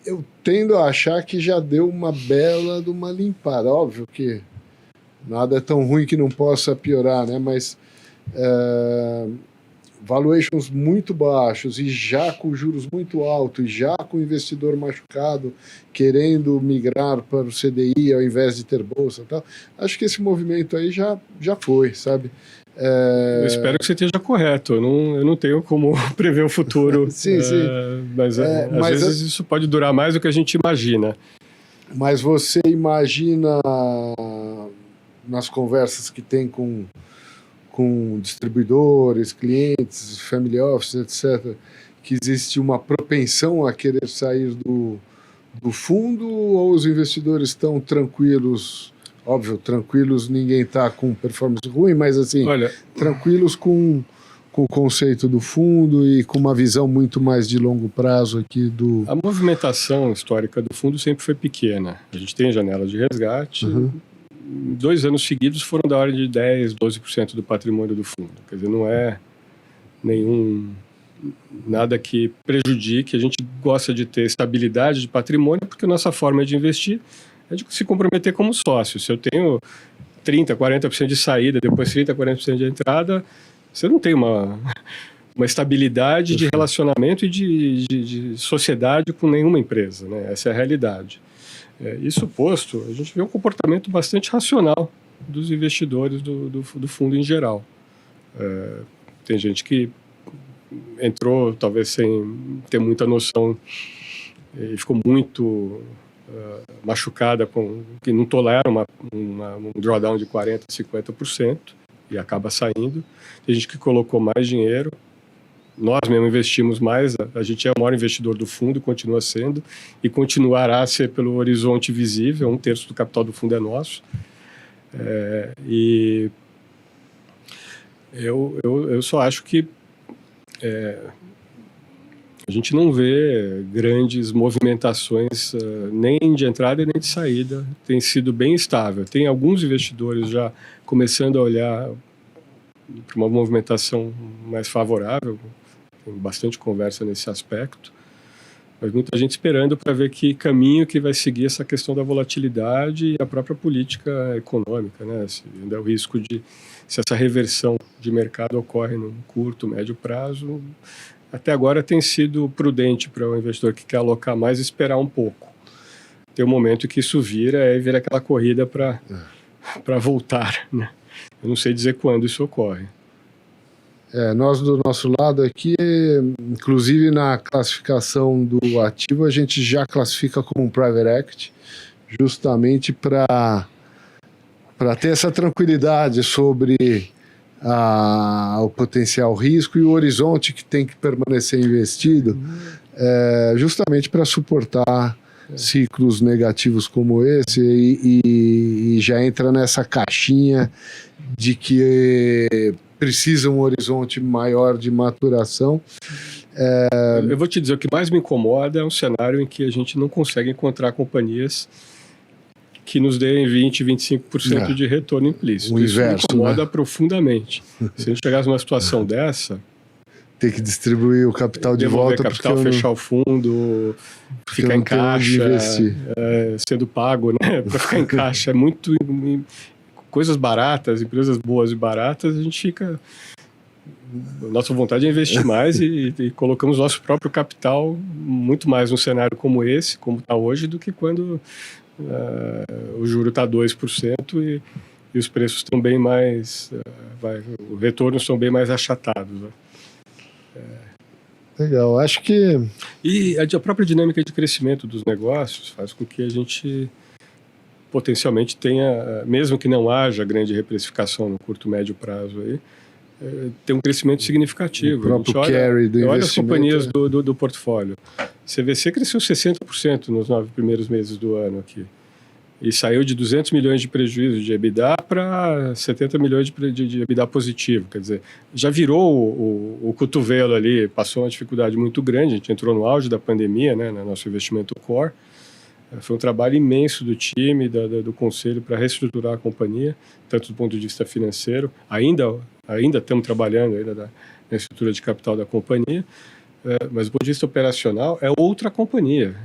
Eu tendo a achar que já deu uma bela de uma limpada. Óbvio que nada é tão ruim que não possa piorar, né? Mas valuations muito baixos e já com juros muito altos, e já com o investidor machucado querendo migrar para o CDI ao invés de ter bolsa e tal, acho que esse movimento aí já foi, sabe? Eu espero que você esteja correto. Eu não tenho como prever o futuro. Sim. Mas às vezes isso pode durar mais do que a gente imagina. Mas você imagina nas conversas que tem com distribuidores, clientes, family office, etc., que existe uma propensão a querer sair do fundo, ou os investidores estão tranquilos? Óbvio, tranquilos, ninguém está com performance ruim, mas assim, tranquilos com o conceito do fundo e com uma visão muito mais de longo prazo aqui do... A movimentação histórica do fundo sempre foi pequena. A gente tem janela de resgate. Uhum. 2 anos seguidos foram da ordem de 10%, 12% do patrimônio do fundo. Quer dizer, não é nada que prejudique. A gente gosta de ter estabilidade de patrimônio, porque a nossa forma de investir é de se comprometer como sócio. Se eu tenho 30%, 40% de saída, depois 30%, 40% de entrada, você não tem uma estabilidade de relacionamento e de sociedade com nenhuma empresa, né? Essa é a realidade. Isso posto, a gente vê um comportamento bastante racional dos investidores do fundo em geral. Tem gente que entrou talvez sem ter muita noção e ficou muito machucada, que não tolera um drawdown de 40%, 50% e acaba saindo. Tem gente que colocou mais dinheiro. Nós mesmo investimos mais, a gente é o maior investidor do fundo, continua sendo, e continuará a ser pelo horizonte visível. 1/3 do capital do fundo é nosso. E eu só acho que a gente não vê grandes movimentações nem de entrada e nem de saída. Tem sido bem estável. Tem alguns investidores já começando a olhar para uma movimentação mais favorável. Tem bastante conversa nesse aspecto. Mas muita gente esperando para ver que caminho que vai seguir essa questão da volatilidade e a própria política econômica, né? Se ainda é o risco se essa reversão de mercado ocorre num curto, médio prazo. Até agora tem sido prudente para o investidor que quer alocar mais esperar um pouco. Tem um momento que isso vira aquela corrida para voltar, né? Eu não sei dizer quando isso ocorre. Nós do nosso lado aqui, inclusive na classificação do ativo, a gente já classifica como um private equity, justamente para ter essa tranquilidade sobre o potencial risco e o horizonte que tem que permanecer investido, justamente para suportar ciclos negativos como esse, e já entra nessa caixinha de que precisa um horizonte maior de maturação. Eu vou te dizer, o que mais me incomoda é um cenário em que a gente não consegue encontrar companhias que nos deem 20%, 25% de retorno implícito. Isso me incomoda profundamente. Se a gente chegasse numa situação dessa... Ter que distribuir o capital de volta. Capital, fechar o fundo, ficar em caixa, sendo pago, né? Para ficar em caixa. É muito... Coisas baratas, empresas boas e baratas, a gente fica... Nossa vontade é investir mais e colocamos nosso próprio capital muito mais num cenário como esse, como está hoje, do que quando o juro está 2% e os preços estão bem mais... os retornos são bem mais achatados. Né? Legal, acho que... E a própria dinâmica de crescimento dos negócios faz com que a gente potencialmente tenha, mesmo que não haja grande reprecificação no curto, médio prazo aí, tem um crescimento significativo. O próprio carry do investimento. Olha as companhias do portfólio. CVC cresceu 60% nos 9 primeiros meses do ano aqui. E saiu de 200 milhões de prejuízo de EBITDA para 70 milhões de EBITDA positivo. Quer dizer, já virou o cotovelo ali, passou uma dificuldade muito grande. A gente entrou no auge da pandemia, né, no nosso investimento core. Foi um trabalho imenso do time, do conselho, para reestruturar a companhia, tanto do ponto de vista financeiro. Ainda estamos trabalhando na estrutura de capital da companhia, mas do ponto de vista operacional é outra companhia.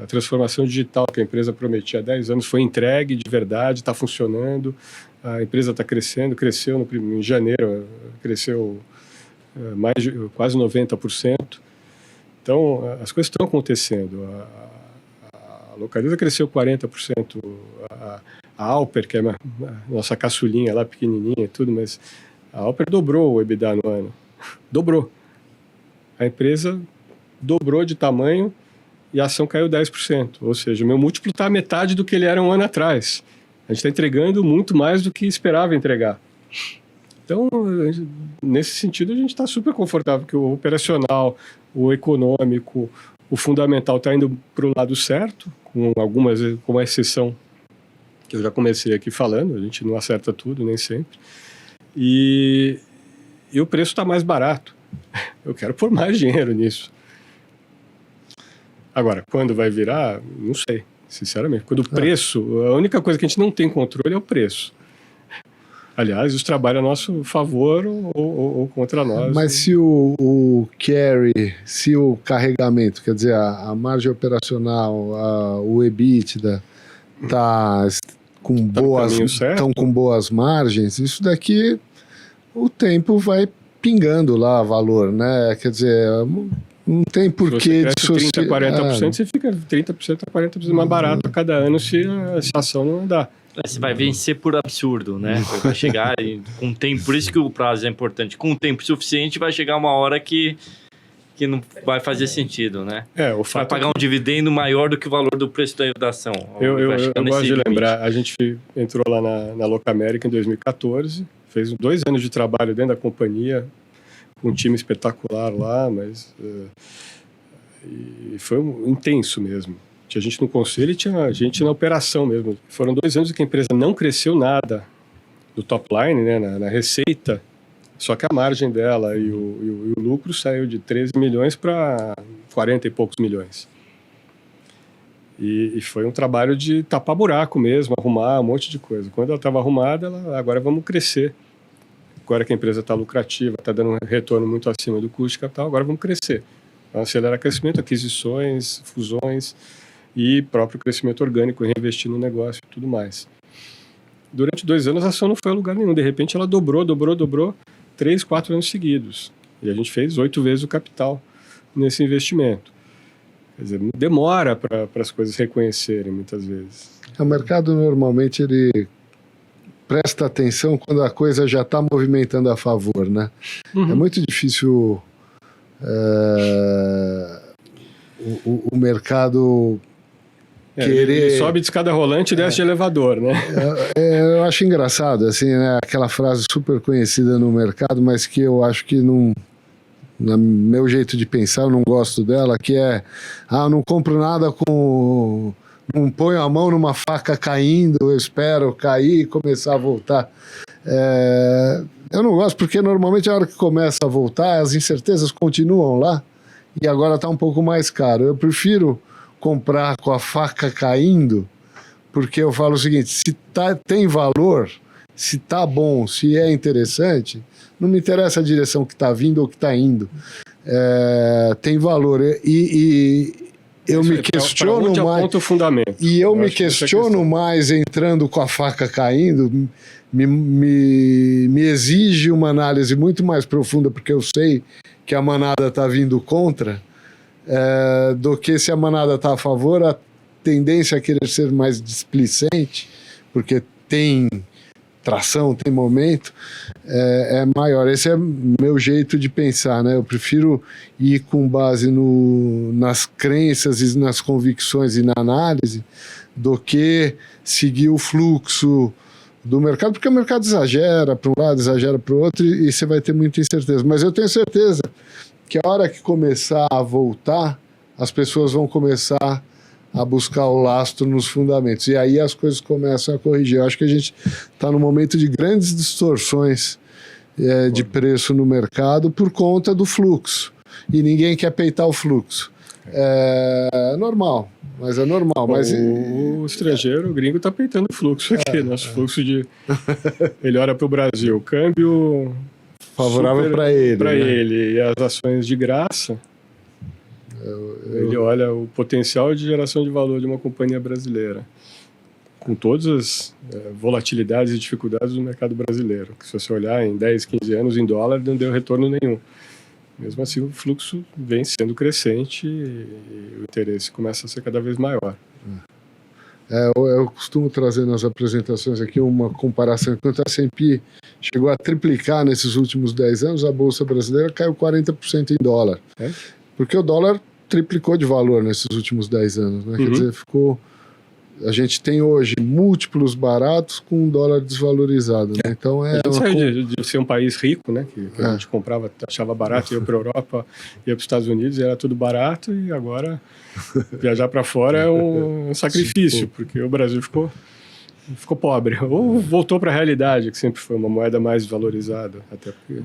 A transformação digital que a empresa prometia há 10 anos foi entregue de verdade, está funcionando, a empresa está crescendo, cresceu em janeiro, cresceu quase 90%. Então, as coisas estão acontecendo. A Localiza cresceu 40%, a Alper, que é a nossa caçulinha lá, pequenininha e tudo, mas a Alper dobrou o EBITDA no ano. Dobrou. A empresa dobrou de tamanho e a ação caiu 10%. Ou seja, o meu múltiplo está a metade do que ele era um ano atrás. A gente está entregando muito mais do que esperava entregar. Então, nesse sentido, a gente está super confortável, porque o operacional, o econômico, o fundamental está indo para o lado certo, com uma exceção que eu já comecei aqui falando, a gente não acerta tudo, nem sempre. E o preço está mais barato. Eu quero pôr mais dinheiro nisso. Agora, quando vai virar, não sei, sinceramente. Quando o preço, a única coisa que a gente não tem controle é o preço. Aliás, isso trabalha a nosso favor ou contra nós. Mas se o carry, se o carregamento, quer dizer, a margem operacional, o EBITDA, estão com boas margens, isso daqui o tempo vai pingando lá valor, né? Quer dizer, não tem porquê de você 30%, 40%, você fica 30% a 40% mais barato a cada ano se a ação não andar. Você vai vencer por absurdo, né? Vai chegar com tempo, por isso que o prazo é importante. Com tempo suficiente vai chegar uma hora que não vai fazer sentido, né? Vai pagar um dividendo maior do que o valor do preço da ação. Eu gosto de lembrar, a gente entrou lá na Locamerica em 2014, fez 2 anos de trabalho dentro da companhia, com um time espetacular lá, mas e foi intenso mesmo. Tinha gente no conselho e tinha gente na operação mesmo. Foram 2 anos em que a empresa não cresceu nada do top line, né, na receita, só que a margem dela e o lucro saiu de 13 milhões para 40 e poucos milhões. E foi um trabalho de tapar buraco mesmo, arrumar um monte de coisa. Quando ela estava arrumada, agora vamos crescer. Agora que a empresa está lucrativa, está dando um retorno muito acima do custo de capital, agora vamos crescer. Então, acelerar crescimento, aquisições, fusões e próprio crescimento orgânico, reinvestir no negócio e tudo mais. Durante 2 anos a ação não foi a lugar nenhum. De repente ela dobrou 3, 4 anos seguidos. E a gente fez 8 vezes o capital nesse investimento. Quer dizer, demora para as coisas reconhecerem muitas vezes. O mercado normalmente ele presta atenção quando a coisa já está movimentando a favor, né? É muito difícil o mercado querer... Ele sobe de escada rolante e desce de elevador, né? Eu acho engraçado, assim, né? Aquela frase super conhecida no mercado, mas que eu acho que não... No meu jeito de pensar, eu não gosto dela, que é... não compro nada com... Não ponho a mão numa faca caindo, eu espero cair e começar a voltar. Eu não gosto, porque normalmente a hora que começa a voltar, as incertezas continuam lá e agora está um pouco mais caro. Eu prefiro comprar com a faca caindo, porque eu falo o seguinte, se tem valor, se tá bom, se é interessante, não me interessa a direção que está vindo ou que está indo. Tem valor. Eu me questiono mais. O fundamento. E eu me questiono mais entrando com a faca caindo, me exige uma análise muito mais profunda, porque eu sei que a manada está vindo contra, do que se a manada está a favor, a tendência a querer ser mais displicente, porque tem tração, tem momento, é maior. Esse é meu jeito de pensar, né? Eu prefiro ir com base nas crenças e nas convicções e na análise do que seguir o fluxo do mercado, porque o mercado exagera para um lado, exagera para o outro e você vai ter muita incerteza. Mas eu tenho certeza que a hora que começar a voltar, as pessoas vão começar a buscar o lastro nos fundamentos. E aí as coisas começam a corrigir. Eu acho que a gente está num momento de grandes distorções de preço no mercado por conta do fluxo. E ninguém quer peitar o fluxo. É normal, mas é normal. Mas o estrangeiro, o gringo, está peitando o fluxo aqui. Nosso fluxo ele olha para o Brasil. Câmbio favorável para ele. Para ele. E as ações de graça... Ele olha o potencial de geração de valor de uma companhia brasileira, com todas as volatilidades e dificuldades do mercado brasileiro, que se você olhar em 10, 15 anos em dólar, não deu retorno nenhum. Mesmo assim, o fluxo vem sendo crescente e o interesse começa a ser cada vez maior. Eu costumo trazer nas apresentações aqui uma comparação. Enquanto a S&P chegou a triplicar nesses últimos 10 anos, a Bolsa Brasileira caiu 40% em dólar. Porque o dólar triplicou de valor nesses últimos 10 anos, né? Quer dizer, a gente tem hoje múltiplos baratos com um dólar desvalorizado, né? Então a gente saiu de ser um país rico, né? Que a gente comprava, achava barato, ia para a Europa, ia para os Estados Unidos, e era tudo barato, e agora viajar para fora é um sacrifício, porque o Brasil ficou pobre. Ou voltou para a realidade, que sempre foi uma moeda mais valorizada, até porque...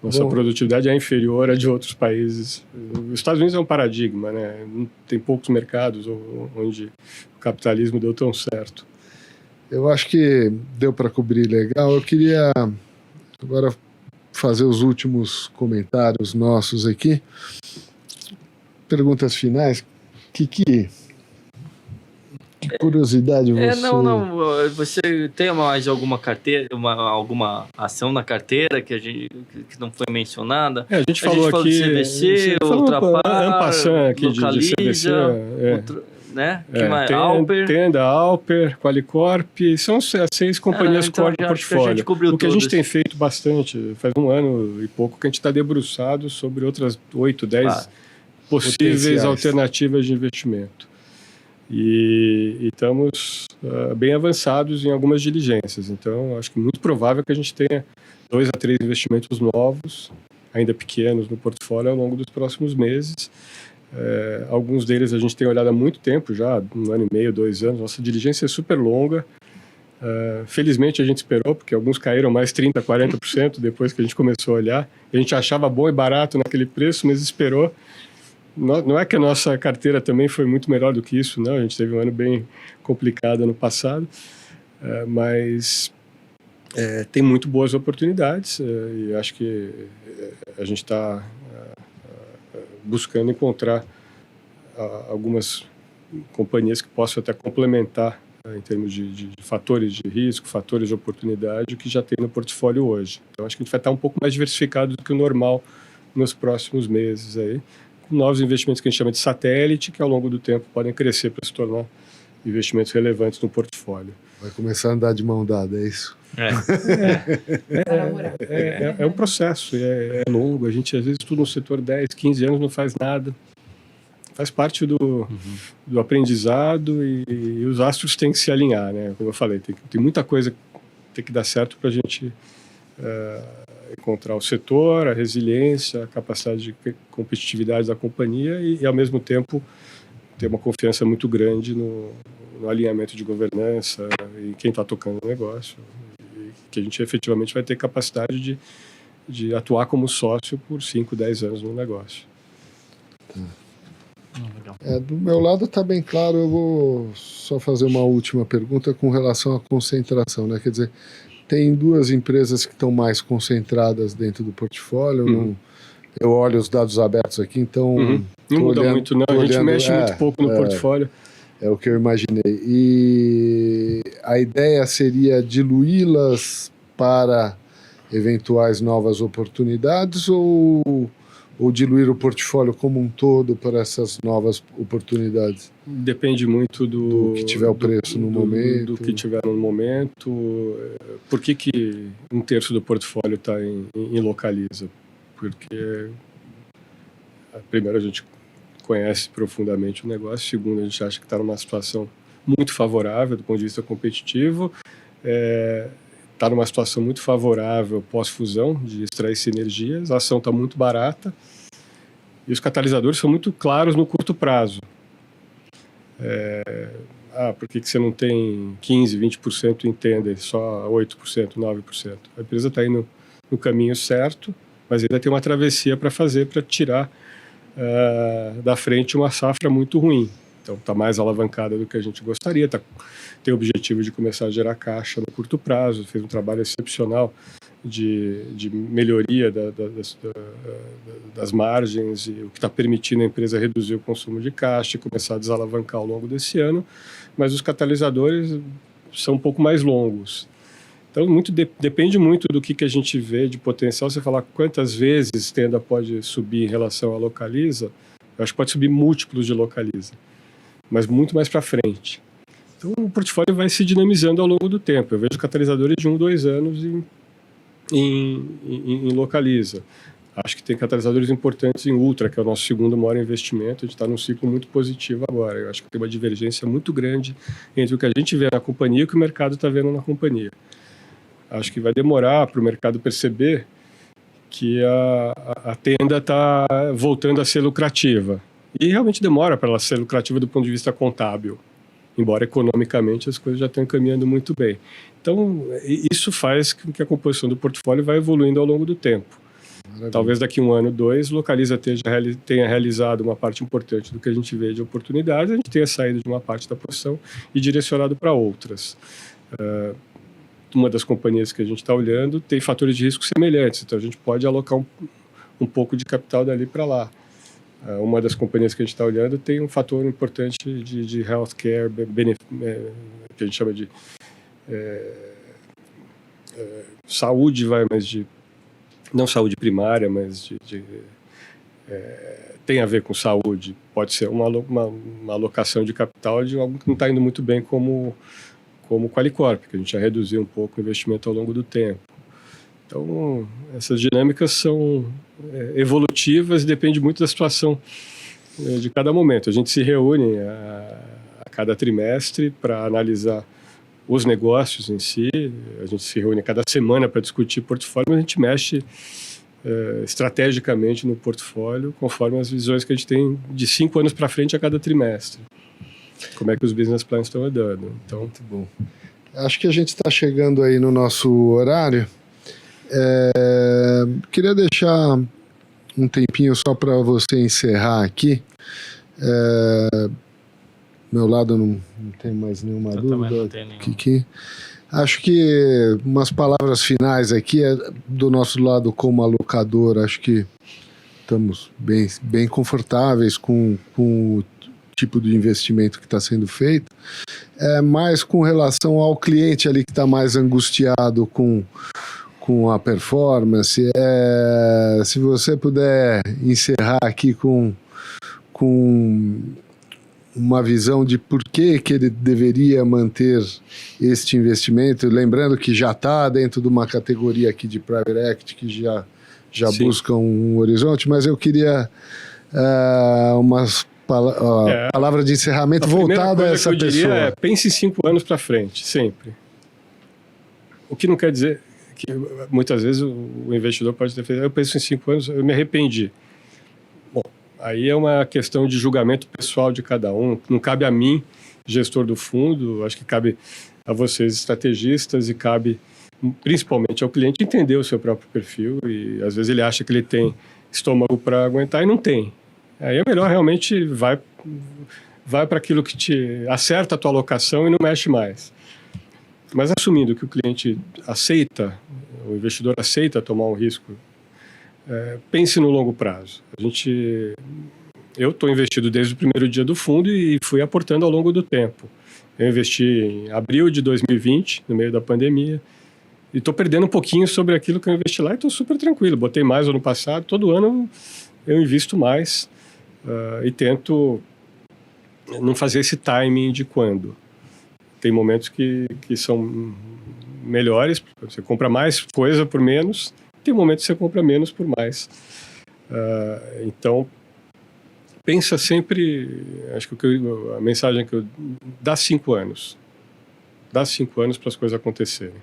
Nossa produtividade é inferior à de outros países. Os Estados Unidos é um paradigma, né? Tem poucos mercados onde o capitalismo deu tão certo. Eu acho que deu para cobrir legal. Eu queria agora fazer os últimos comentários nossos aqui. Perguntas finais. Que curiosidade você... Não. Você tem mais alguma carteira, alguma ação na carteira que não foi mencionada? A gente falou aqui... de CVC, Ultrapar, aqui Localiza, de CVC, né? Tenda, Alper, Qualicorp, são as 6 companhias core do portfólio. O que a gente tem feito bastante, faz 1 ano e pouco, que a gente está debruçado sobre outras 8, 10 possíveis alternativas de investimento. E estamos bem avançados em algumas diligências. Então, acho que é muito provável que a gente tenha 2 a 3 investimentos novos, ainda pequenos, no portfólio ao longo dos próximos meses. Alguns deles a gente tem olhado há muito tempo já, 1 ano e meio, 2 anos. Nossa diligência é super longa. Felizmente a gente esperou, porque alguns caíram mais 30%, 40% depois que a gente começou a olhar. A gente achava bom e barato naquele preço, mas esperou. Não é que a nossa carteira também foi muito melhor do que isso, não. A gente teve um ano bem complicado no passado, mas tem muito boas oportunidades e acho que a gente está buscando encontrar algumas companhias que possam até complementar em termos de fatores de risco, fatores de oportunidade, o que já tem no portfólio hoje. Então, acho que a gente vai estar um pouco mais diversificado do que o normal nos próximos meses aí, com novos investimentos que a gente chama de satélite, que ao longo do tempo podem crescer para se tornar investimentos relevantes no portfólio. Vai começar a andar de mão dada, é isso? É um processo, é longo. A gente às vezes estuda no setor 10, 15 anos, não faz nada. Faz parte do aprendizado e os astros têm que se alinhar, né? Como eu falei, tem muita coisa que tem que dar certo para a gente encontrar o setor, a resiliência, a capacidade de competitividade da companhia e ao mesmo tempo, ter uma confiança muito grande no alinhamento de governança e quem está tocando o negócio. E que a gente efetivamente vai ter capacidade de atuar como sócio por 5, 10 anos no negócio. Do meu lado está bem claro. Eu vou só fazer uma última pergunta com relação à concentração, né? Quer dizer, tem 2 empresas que estão mais concentradas dentro do portfólio. Eu olho os dados abertos aqui, então... Não muda muito, não. A gente mexe muito pouco no portfólio. É o que eu imaginei. E a ideia seria diluí-las para eventuais novas oportunidades ou diluir o portfólio como um todo para essas novas oportunidades? Depende muito do que tiver o preço no momento. Do que tiver no momento. Por que 1/3 do portfólio está em Localiza? Porque, primeiro, a gente conhece profundamente o negócio. Segundo, a gente acha que está numa situação muito favorável do ponto de vista competitivo. Está numa situação muito favorável pós-fusão, de extrair sinergias. A ação está muito barata e os catalisadores são muito claros no curto prazo. Por que você não tem 15%, 20% em Tenda, só 8%, 9%? A empresa está indo no caminho certo, mas ainda tem uma travessia para fazer para tirar da frente uma safra muito ruim. Então está mais alavancada do que a gente gostaria, tem o objetivo de começar a gerar caixa no curto prazo, fez um trabalho excepcional de melhoria das margens, e o que está permitindo a empresa reduzir o consumo de caixa e começar a desalavancar ao longo desse ano, mas os catalisadores são um pouco mais longos. Então depende muito do que a gente vê de potencial. Você falar quantas vezes Tenda pode subir em relação à Localiza, eu acho que pode subir múltiplos de Localiza, mas muito mais para frente. Então o portfólio vai se dinamizando ao longo do tempo. Eu vejo catalisadores de 1, 2 anos em Localiza. Acho que tem catalisadores importantes em Ultra, que é o nosso segundo maior investimento. A gente está num ciclo muito positivo agora. Eu acho que tem uma divergência muito grande entre o que a gente vê na companhia e o que o mercado está vendo na companhia. Acho que vai demorar para o mercado perceber que a Tenda está voltando a ser lucrativa. E realmente demora para ela ser lucrativa do ponto de vista contábil, embora economicamente as coisas já estão caminhando muito bem. Então, isso faz com que a composição do portfólio vá evoluindo ao longo do tempo. Maravilha. Talvez daqui 1 ano, 2, Localiza tenha realizado uma parte importante do que a gente vê de oportunidades, a gente tenha saído de uma parte da posição e direcionado para outras. Uma das companhias que a gente está olhando tem fatores de risco semelhantes, então a gente pode alocar um pouco de capital dali para lá. Uma das companhias que a gente está olhando tem um fator importante de healthcare, que a gente chama de saúde, mas não saúde primária, mas tem a ver com saúde. Pode ser uma alocação de capital de algo que não está indo muito bem como Qualicorp, que a gente já reduziu um pouco o investimento ao longo do tempo. Então, essas dinâmicas são evolutivas e depende muito da situação de cada momento. A gente se reúne a cada trimestre para analisar os negócios em si, a gente se reúne cada semana para discutir portfólio, mas a gente mexe estrategicamente no portfólio conforme as visões que a gente tem de 5 anos para frente a cada trimestre. Como é que os business plans estão andando. Então, muito bom. Acho que a gente está chegando aí no nosso horário. Queria deixar um tempinho só para você encerrar aqui. Meu lado não tem mais nenhuma dúvida. Também não tenho nenhuma. Kiki. Acho que umas palavras finais aqui do nosso lado como alocador. Acho que estamos bem confortáveis com o tipo de investimento que está sendo feito. Mas com relação ao cliente ali que está mais angustiado com a performance, se você puder encerrar aqui com uma visão de por que ele deveria manter este investimento, lembrando que já está dentro de uma categoria aqui de Private Equity que já busca um horizonte, mas eu queria umas palavra de encerramento voltada a essa pessoa. Eu diria pense 5 anos para frente, sempre. O que não quer dizer que muitas vezes o investidor pode ter feito, eu penso em 5 anos, eu me arrependi. Bom, aí é uma questão de julgamento pessoal de cada um, não cabe a mim, gestor do fundo, acho que cabe a vocês, estrategistas, e cabe principalmente ao cliente entender o seu próprio perfil, e às vezes ele acha que ele tem estômago para aguentar e não tem. Aí é melhor realmente vai para aquilo que te acerta a tua alocação e não mexe mais. Mas assumindo que o cliente aceita, o investidor aceita tomar um risco, pense no longo prazo. Eu estou investido desde o primeiro dia do fundo e fui aportando ao longo do tempo. Eu investi em abril de 2020, no meio da pandemia, e estou perdendo um pouquinho sobre aquilo que eu investi lá e estou super tranquilo. Botei mais ano passado, todo ano eu invisto mais e tento não fazer esse timing de quando. Tem momentos que são melhores, você compra mais coisa por menos, tem momentos que você compra menos por mais. Então, pensa sempre, acho que a mensagem que eu... Dá 5 anos. Dá 5 anos para as coisas acontecerem.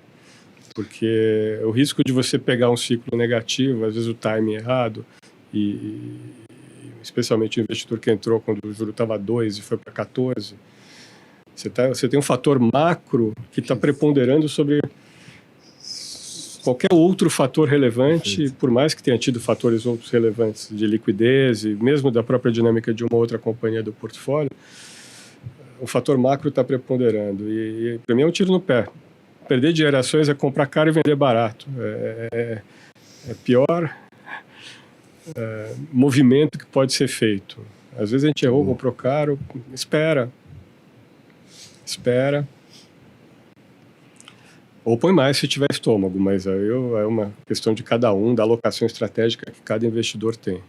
Porque o risco de você pegar um ciclo negativo, às vezes o timing errado, e especialmente o investidor que entrou quando o juro estava 2 e foi para 14, você tem um fator macro que está preponderando sobre qualquer outro fator relevante, por mais que tenha tido fatores outros relevantes de liquidez e mesmo da própria dinâmica de uma outra companhia do portfólio, o fator macro está preponderando. E para mim é um tiro no pé. Perder de gerações é comprar caro e vender barato. É pior movimento que pode ser feito. Às vezes a gente errou, comprou caro, espera. Ou põe mais se tiver estômago, mas aí é uma questão de cada um, da alocação estratégica que cada investidor tem.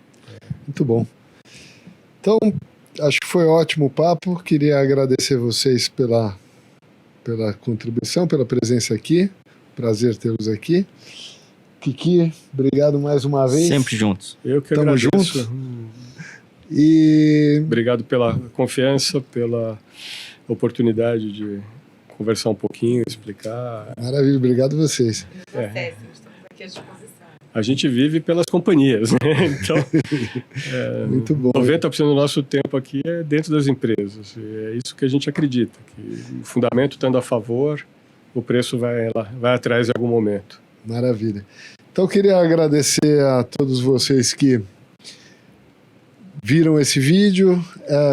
Muito bom. Então, acho que foi ótimo o papo. Queria agradecer vocês pela contribuição, pela presença aqui. Prazer tê-los aqui. Kiki, obrigado mais uma vez. Sempre juntos. Eu que Tamo agradeço. junto. E obrigado pela confiança, pela oportunidade de conversar um pouquinho, explicar. Maravilha, obrigado a vocês. Estamos aqui à disposição. A gente vive pelas companhias, né? Então, muito bom. 90% do nosso tempo aqui é dentro das empresas. E é isso que a gente acredita, que o fundamento estando a favor, o preço vai atrás em algum momento. Maravilha. Então, eu queria agradecer a todos vocês que viram esse vídeo.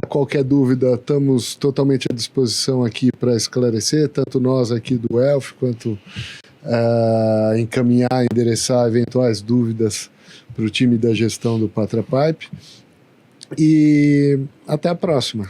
Qualquer dúvida, estamos totalmente à disposição aqui para esclarecer, tanto nós aqui do Elf, quanto encaminhar, endereçar eventuais dúvidas para o time da gestão do Patra Pipe. E até a próxima.